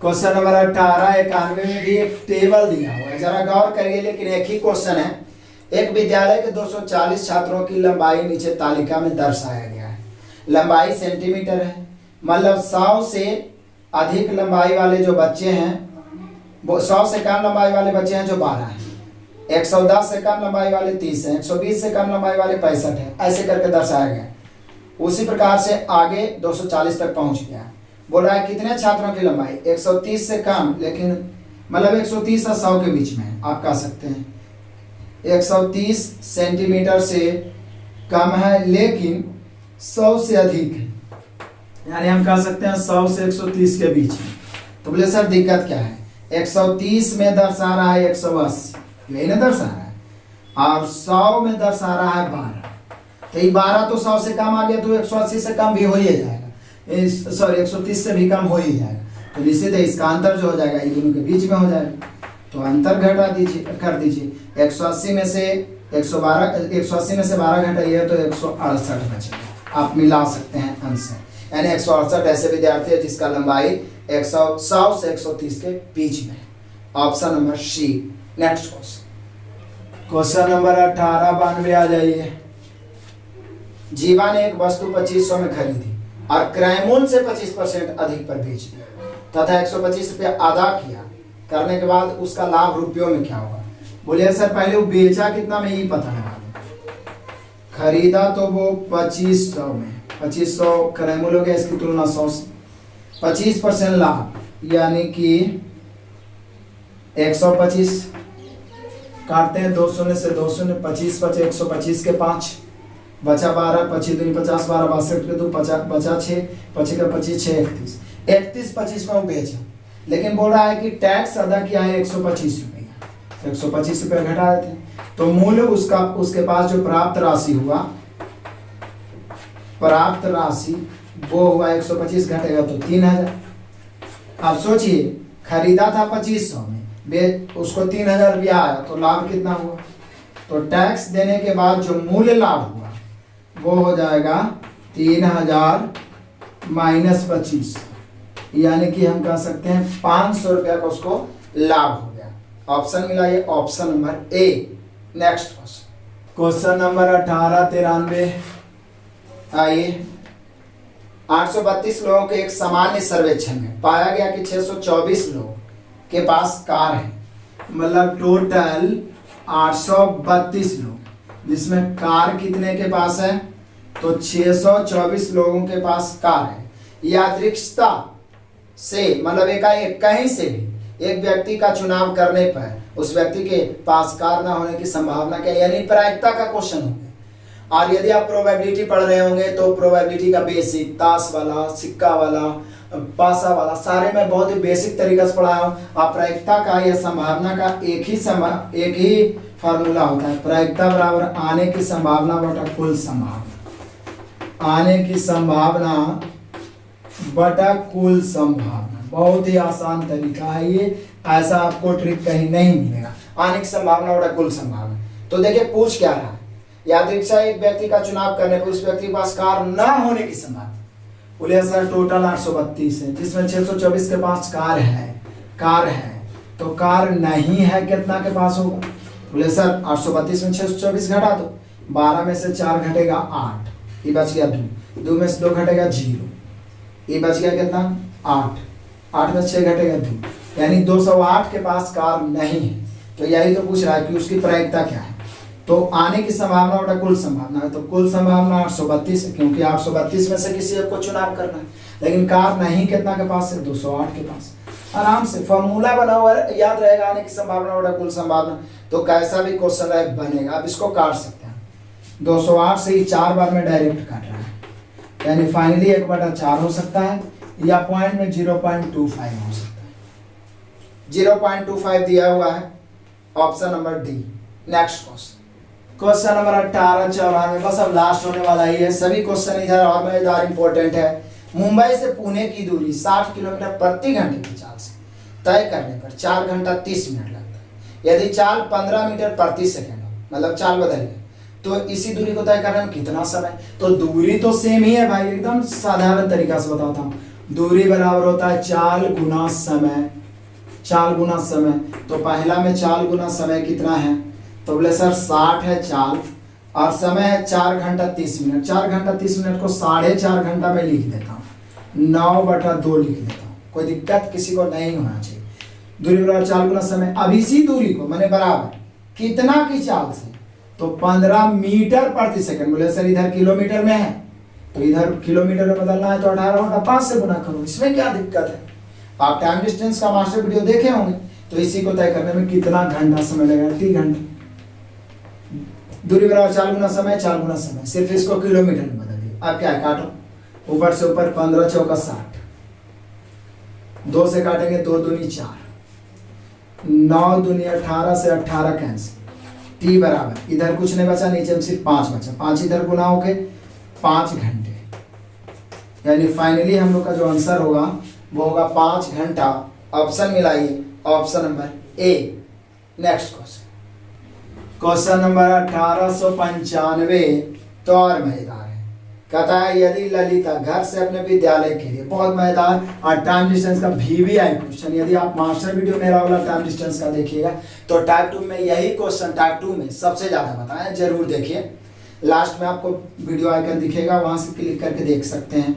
question number 18, 91 में भी एक टेबल दिया हुआ है, जरा गौर करिए, लेकिन एक ही क्वेश्चन है। एक विद्यालय के 240 छात्रों की लंबाई नीचे तालिका में दर्शाया गया है। लंबाई सेंटीमीटर है, मतलब 100 से अधिक लंबाई वाले जो बच्चे हैं, वो 100 से कम लंबाई वाले बच्चे हैं जो 12 हैं, 110 से कम लंबाई वाले 30 हैं, 120 से कम लंबाई वाले 65 हैं, ऐसे करके दर्शाया गया। उसी प्रकार से आगे 240 तक पहुंच गया। बोल रहा है कितने छात्रों की लंबाई? 130 से कम, लेकिन मतलब 130 और 100 के बीच में आप कह सकते हैं। 130 सेंटीमीटर से कम है, लेकिन 100 से अधिक है, यानी हम कह सकते हैं 100 से 130 के बीच में। तो बोले सर दिक्कत क्या है? 130 में दर्शा रहा है 180, यही ना दर्शा रहा है, और 100 में दर्शा रहा है 12। तो ये 12 तो 100 से कम आ गया, तो 180 से कम भी हो ही जाएगा, सॉरी 130 से भी कम हो ही जाएगा। तो निश्चित है इसका अंतर जो हो जाएगा ये दोनों के बीच में हो जाएगा। तो अंतर घटा दीजिए, कर दीजिए। 180 में से 12 घटाइए तो 168 बचेगा। आप मिला सकते हैं आंसर, यानी 168 ऐसे विद्यार्थी है जिसका लंबाई 100 से 130 के बीच में। Option number C. Next question number 18, 92 आ जाइए। जीवा ने एक वस्तु 2500 में खरीदी और क्रय मूल्य से 25% अधिक पर बेच दी तथा 125 रुपया अदा किया, करने के बाद उसका लाभ रुपयों में क्या होगा? बोलिए सर पहले वो बेचा कितना में ही पता लगा दो। खरीदा तो वो 2500 में, 2500 क्रय मूल्य हो गया, इसकी तुलना 100 से, 25% लाभ, यानी कि 125 काटते हैं 2 शून्य से 2 शून्य, 25 बचे 125 के 5, बचा 12, 25 दूनी 50, 12 62 के 2, बचा 6, 25 का 25 6 31, 25 में वो बेचा, लेकिन बोल रहा है कि टैक्स अदा किया है 125 रुपया, 125 रुपया घटा देते हैं। तो मूल्य उसका, उसके पास जो प्राप्त राशि हुआ, प्राप्त राशि वो हुआ 125 घटेगा तो 3000। अब सोचिए खरीदा था 2500 में, उसको 3000 रुपया आया, तो लाभ कितना हुआ? तो टैक्स देने के बाद जो मूल्य लाभ हुआ वो हो जाएगा 3000 माइनस 25, यानी कि हम कह सकते हैं 500 रुपया का उसको लाभ हो गया। ऑप्शन मिला ये option number A. Next question number 18, 93 आइए। 832 लोगों के एक सामान्य सर्वेक्षण में पाया गया कि 624 लोगों के पास कार है, मतलब टोटल 832 लोग, जिसमें कार कितने के पास है? तो 624 लोगों के पास कार है। यादृच्छिकता से मतलब एकाएक कहीं से भी एक व्यक्ति का चुनाव करने पर उस व्यक्ति के पास कार ना होने की संभावना क्या है, यानी प्रायिकता का क्वेश्चन हो गया। और यदि आप प्रोबेबिलिटी पढ़ रहे होंगे तो प्रोबेबिलिटी का बेसिक, ताश वाला, सिक्का वाला, पासा वाला, सारे में बहुत ही बेसिक तरीके से पढ़ाया हूँ। आप प्रायिकता का या संभावना का एक ही फार्मूला होता है, प्रायिकता बराबर आने की संभावना बटा कुल संभावना, आने की संभावना बटा कुल संभावना। बहुत ही आसान तरीका है ये, ऐसा आपको ट्रिक कहीं नहीं मिलेगा। आने की संभावना बटा कुल संभावना। तो देखिए पूछ क्या रहा है, यादृच्छा एक व्यक्ति का चुनाव करने पर उस व्यक्ति के पास कार न होने की संभावना। बोले सर टोटल 832 है, जिसमें 624 के पास कार है, तो कार नहीं है कितना के पास होगा? बोले सर 832 में 624 घटा दो, 12 में से 4 घटेगा 8, ये बच गया 2 में से 2 घटेगा 0, ये बच गया कितना 8 में 6 घटेगा 2, यानी 208 के पास कार नहीं है। तो यही तो पूछ रहा है कि उसकी प्रायिकता क्या है। तो आने की संभावना बटा कुल संभावना है, तो कुल संभावना 832 है, क्योंकि 832 में से किसी एक को चुनाव करना है। लेकिन कार नहीं कितना के पास है? 208 के पास। आराम से फॉर्मूला बना हुआ याद रहेगा, आने की संभावना बटा कुल संभावना। तो कैसा भी क्वेश्चन बनेगा, आप इसको काट सकते हैं। 208 से ही 4 बार में डायरेक्ट काट रहा है, यानी फाइनली 1/4 हो सकता है, या पॉइंट में 0.25 हो सकता है। 0.25 दिया हुआ है, option number D. Next question number 18 94, बस अब लास्ट होने वाला ही है। सभी क्वेश्चन इधर और मजेदार इंपॉर्टेंट है। मुंबई से पुणे की दूरी 60 किलोमीटर प्रति घंटे की चाल से तय करने पर 4 घंटा 30 मिनट लगता है। यदि चाल 15 मीटर प्रति सेकंड हो, मतलब चाल बदल गई, तो इसी दूरी को तय करने में कितना समय? तो दूरी तो सेम ही है भाई, एकदम साधारण तरीका से बताता हूँ। दूरी बराबर होता है चाल गुना समय, चाल गुना समय। तो पहला में चाल गुना समय कितना है? तो बोले सर 60 है चाल और समय है 4 घंटा 30 मिनट। 4 घंटा 30 मिनट को 4.5 घंटा में लिख देता हूँ, 9/2 लिख देता हूँ, कोई दिक्कत किसी को नहीं होना चाहिए। दूरी बराबर चाल गुना समय। अब इसी दूरी को मैंने बराबर कितना की चाल से, तो 15 मीटर प्रति सेकंड। बोले सर इधर किलोमीटर में है, तो इधर किलोमीटर में बदलना है तो 18/5 से गुना करो, इसमें क्या दिक्कत है? आप टाइम डिस्टेंस का मास्टर वीडियो देखे होंगे। तो इसी को तय करने में कितना घंटा समय लगेगा? 3 घंटे। दूरी बराबर चाल गुना समय, चाल गुना समय, सिर्फ इसको किलोमीटर में बदल दिया। अब क्या है, काटो ऊपर से ऊपर, 15 चौका 60, 2 से काटेंगे 2 दूनी 4, 9 दूनी 18 से 18 कैंसिल। टी बराबर इधर कुछ नहीं बचा, नीचे में सिर्फ 5 बचा, 5 इधर गुना हो के 5 घंटे। यानी फाइनली हम लोग का जो आंसर होगा वो होगा 5 घंटा। ऑप्शन मिलाइए, option number A. Next question number 1895 तो और मजेदार है। कहता है यदि ललिता घर से अपने विद्यालय के लिए, बहुत मजेदार और टाइम डिस्टेंस का VVI क्वेश्चन। यदि आप मास्टर वीडियो मेरा वाला टाइम डिस्टेंस का देखिएगा तो टाइप 2 में यही क्वेश्चन, टाइप 2 में सबसे ज्यादा बताया, जरूर देखिए। लास्ट में आपको वीडियो आइकन दिखेगा, वहां से क्लिक करके देख सकते हैं।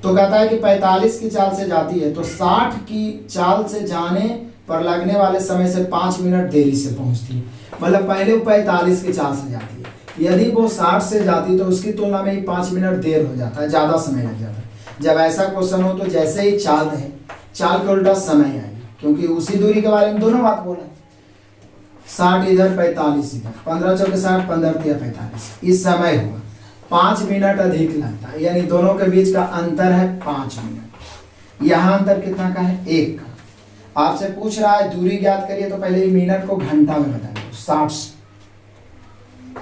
तो कहता है कि 45 की चाल से जाती है तो 60 की चाल से जाने पर लगने वाले समय से 5 मिनट देरी से पहुंचती है। मतलब पहले वो 45 की चाल से जाती है, यदि वो 60 से जाती तो उसकी तुलना में ही 5 मिनट देर हो जाता है, ज्यादा समय लग जाता है। जब ऐसा क्वेश्चन हो तो जैसे ही चाल है, चाल के उल्टा समय आएगी, क्योंकि उसी दूरी के बारे में दोनों बात बोला। 60 इधर 45 इधर, 15 चौके 60, 15 तिया 45, इस समय होगा 5 मिनट अधिक लगता है, यानी दोनों के बीच का अंतर है 5 मिनट। यहाँ अंतर कितना का है? 1 का। आपसे पूछ रहा है दूरी ज्ञात करिए, तो पहले मिनट को घंटा में बताइए, 60 से,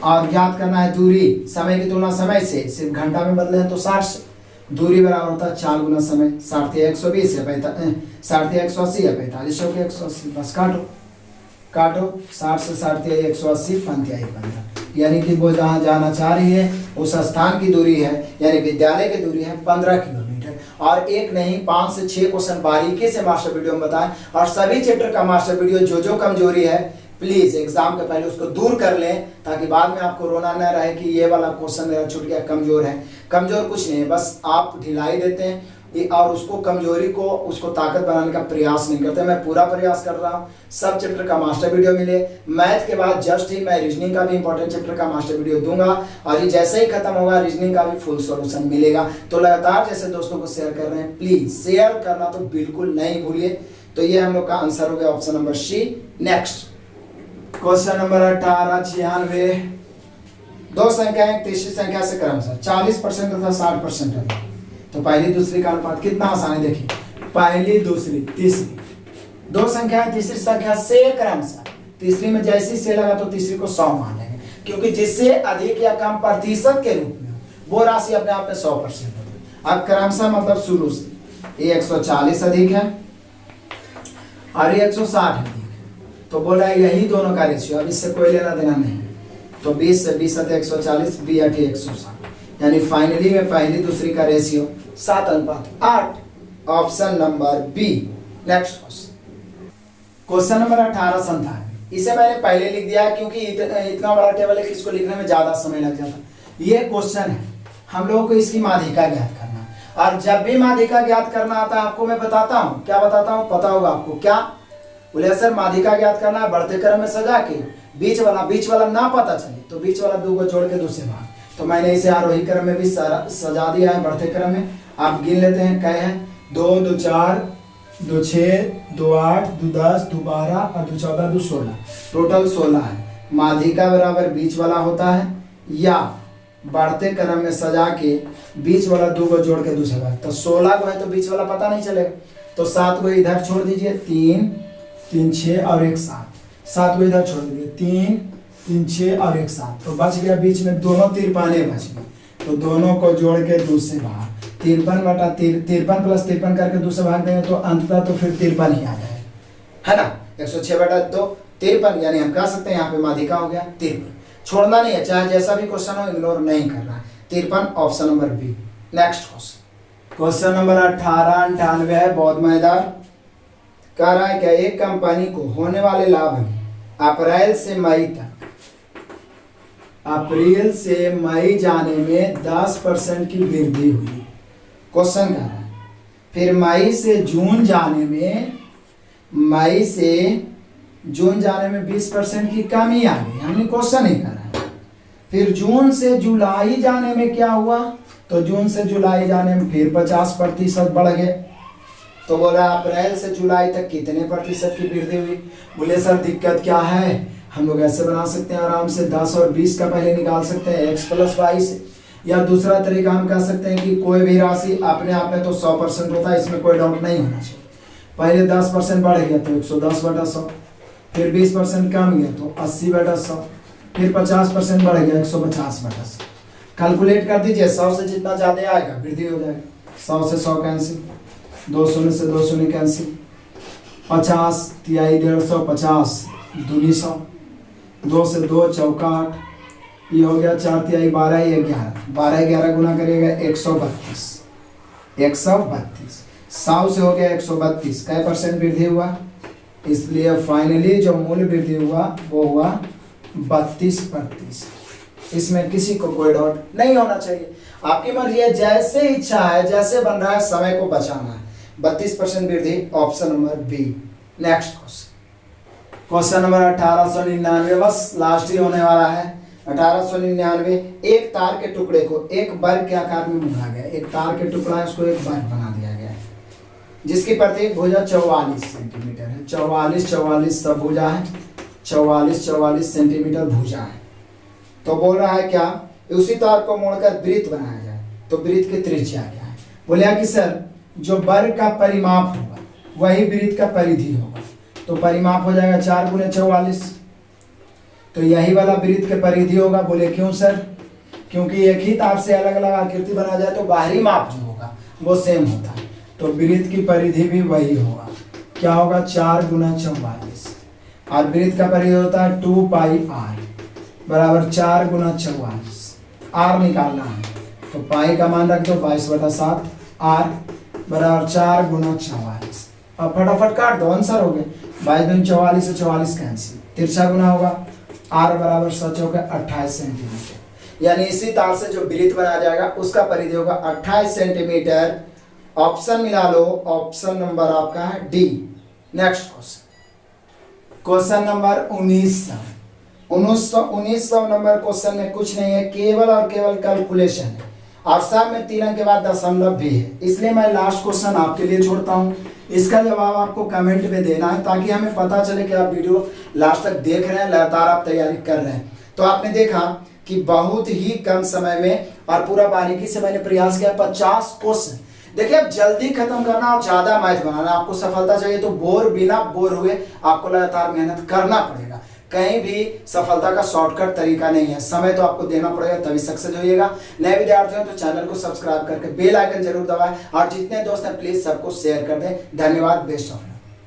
और ज्ञात करना है दूरी समय की तुलना समय से, सिर्फ घंटा में बदले हैं तो 60 से। दूरी बराबर होता है 4 गुना समय, 60 120 है 60 180 है 45 के 180, बस काटो काटो, 60 से 60 180, 15, यानी कि वो जहाँ जाना चाह रही है उस स्थान की दूरी है, यानी विद्यालय की दूरी है 15 किलोमीटर। और एक नहीं 5 से 6 क्वेश्चन बारीकी से मास्टर वीडियो में बताएं, और सभी चैप्टर का मास्टर वीडियो जो कमजोरी है प्लीज एग्जाम के पहले उसको दूर कर लें, ताकि बाद में आपको रोना न रहे कि ये वाला क्वेश्चन मेरा छूट गया, कमजोर है। कमजोर कुछ नहीं है, बस आप ढिलाई देते हैं और उसको कमजोरी को उसको ताकत बनाने का प्रयास नहीं करते। मैं पूरा प्रयास कर रहा हूँ सब चैप्टर का मास्टर वीडियो मिले। मैथ के बाद जस्ट ही मैं रीजनिंग का भी इंपॉर्टेंट चैप्टर का मास्टर वीडियो दूंगा, और ये जैसे ही खत्म होगा रीजनिंग का भी फुल सॉल्यूशन मिलेगा। तो लगातार जैसे दोस्तों को शेयर कर रहे हैं, प्लीज शेयर करना तो बिल्कुल नहीं भूलिए, तो ये हम लोग का आंसर हो गया option number C. Next question number 18 96। दो संख्याएं तीसरी संख्या से क्रमशः 40% तथा 60% है। तो पहली दूसरी का अनुपात कितना आसान है, देखिए पहली दूसरी तीसरी, दो संख्याएं तीसरी संख्या से क्रमशः, तीसरी में जैसी से लगा तो तीसरी को 100 मान लेंगे, क्योंकि जिससे अधिक या कम प्रतिशत के रूप में वो राशि अपने आप में 100% होती है। अब क्रमशः मतलब शुरू से, ये 140 अधिक है और ये 160 अधिक है, तो बोल रहा है यही दोनों का रेशियो, अब इससे कोई लेना देना नहीं। तो 20 से 20 140, 20 8 160, यानी फाइनली में पहली दूसरी का ratio 7:8, option number B. Next question number 18 97। इसे मैंने पहले लिख दिया क्योंकि इतना बड़ा टेबल है कि इसको लिखने में ज्यादा समय लग जाता। ये क्वेश्चन है, हम लोगों को इसकी माध्यिका ज्ञात करना, और जब भी माध्यिका ज्ञात करना आता है आपको मैं बताता हूँ, क्या बताता हूँ पता होगा आपको, क्या बोले सर माध्यिका ज्ञात करना है बढ़ते क्रम में सजा के, बीच वाला ना पता चले तो बीच वाला 2 को जोड़ के दूसरे भाग, तो मैंने इसे आरोही क्रम में भी सजा दिया है बढ़ते क्रम में। आप गिन लेते हैं, कहे हैं 2 2 4 2 6 2 8 2 10 2 12 और 2 14 2 16, टोटल 16 है। माध्यिका बराबर बीच वाला होता है, या बढ़ते क्रम में सजा के बीच वाला 2 को जोड़ के दूसरे भाग, तो 16 को है तो बीच वाला पता नहीं चलेगा, तो 7 को इधर छोड़ दीजिए, 3 3 6 और 1 7, 7 को इधर छोड़ दीजिए, 3 3 6 और 1 7, तो बच गया बीच में दोनों तिरपाने बच गए, तो दोनों को जोड़ के दूसरे भाग 53 प्लस 53 करके दूसरे भाग देंगे तो अंततः तो फिर 53 ही आ जाएगा, है ना। 106/2 53, यानी हम कह सकते हैं यहाँ पे माध्यिका हो गया 53। छोड़ना नहीं है, चाहे जैसा भी क्वेश्चन हो इग्नोर नहीं करना। 53 option number B. Next question number 18 98 है, बहुत मजेदार। कह रहा है क्या एक कंपनी को होने वाले लाभ में अप्रैल से मई जाने में 10% की वृद्धि हुई। क्वेश्चन कह रहा है फिर मई से जून जाने में 20% की कमी आ गई, हमने क्वेश्चन ही करा है। फिर जून से जुलाई जाने में क्या हुआ, तो जून से जुलाई जाने में फिर 50% बढ़ गए, तो बोला अप्रैल से जुलाई तक कितने प्रतिशत की वृद्धि हुई। बोले सर दिक्कत क्या है, हम लोग ऐसे बना सकते हैं आराम से, 10 और 20 का पहले निकाल सकते हैं x + y से, या दूसरा तरीका हम कह सकते हैं कि कोई भी राशि अपने आप में तो 100% होता है, इसमें कोई डाउट नहीं होना चाहिए। पहले 10% बढ़ गया तो 110/100, फिर 20% कम गया तो 80/100, फिर 50% बढ़ गया 150/100। कैलकुलेट कर दीजिए, 100 से जितना ज़्यादा आएगा वृद्धि हो जाएगा। 100 से 100 कैंसिल, 2 शून्य से 2 शून्य कैंसिल, 50 तिहाई 150, 50 दूनी 100, 2 से 2 चौका 8, ये हो गया 4 तिहाई 12, ये 11, 12 11 गुना करिएगा 132, 132। 100 से हो गया 132, कै % वृद्धि हुआ, इसलिए फाइनली जो मूल वृद्धि हुआ वो हुआ 32%। इसमें किसी को कोई डाउट नहीं होना चाहिए, आपकी मर्जी है, जैसे इच्छा है जैसे बन रहा है समय को बचाना है। 32% वृद्धि, option number B. Next question number 1899, बस लास्ट ही होने वाला है। 1899, एक तार के टुकड़े को एक वर्ग के आकार में मुड़ा गया, एक तार के टुकड़ा है उसको एक वर्ग बना दिया गया है, जिसकी प्रत्येक भुजा 44 सेंटीमीटर है। 44 सब भुजा है, 44 सेंटीमीटर भुजा है। तो बोल रहा है क्या उसी तार को मोड़कर वृत्त बनाया जाए, तो वृत्त की त्रिज्या क्या है। बोले कि सर जो वर्ग का परिमाप होगा वही वृत्त का परिधि होगा, तो परिमाप हो जाएगा 4 × 44, तो यही वाला वृत्त के परिधि होगा। बोले क्यों सर, क्योंकि एक ही तार से अलग अलग आकृति बना जाए तो बाहरी माप जो होगा वो सेम होता है, तो वृत्त की परिधि भी वही होगा। क्या होगा 4 × 44, और वृत्त का परिधि होता है 2πr बराबर 4 × 44। r निकालना है तो पाई का मान रख दो 22/7, r बराबर 4 × 44। अब फटाफट काट दो, आंसर हो गए 22 44 से 44 कैंसिल, तिरछा गुना होगा, r बराबर 28 सेंटीमीटर, यानी इसी तार से जो वृत्त बनाया जाएगा उसका परिधि होगा 28 सेंटीमीटर। ऑप्शन मिला लो, ऑप्शन नंबर आपका है D. Next question number 1900 number question में कुछ नहीं है, केवल और केवल कैलकुलेशन है, और सब में 3 अंक के बाद दशमलव भी है, इसलिए मैं लास्ट क्वेश्चन आपके लिए छोड़ता हूँ। इसका जवाब आपको कमेंट में देना है ताकि हमें पता चले कि आप वीडियो लास्ट तक देख रहे हैं, लगातार आप तैयारी कर रहे हैं। तो आपने देखा कि बहुत ही कम समय में और पूरा बारीकी से मैंने प्रयास किया 50 क्वेश्चन। देखिए अब जल्दी खत्म करना और ज्यादा मैथ बनाना, आपको सफलता चाहिए तो बिना बोर हुए आपको लगातार मेहनत करना पड़ेगा। कहीं भी सफलता का शॉर्टकट तरीका नहीं है, समय तो आपको देना पड़ेगा तभी सक्सेस होइएगा। नए विद्यार्थी हो तो चैनल को सब्सक्राइब करके बेल आइकन जरूर दबाएं और जितने दोस्त हैं प्लीज सबको शेयर कर दें। धन्यवाद, बेस्ट ऑफ लक।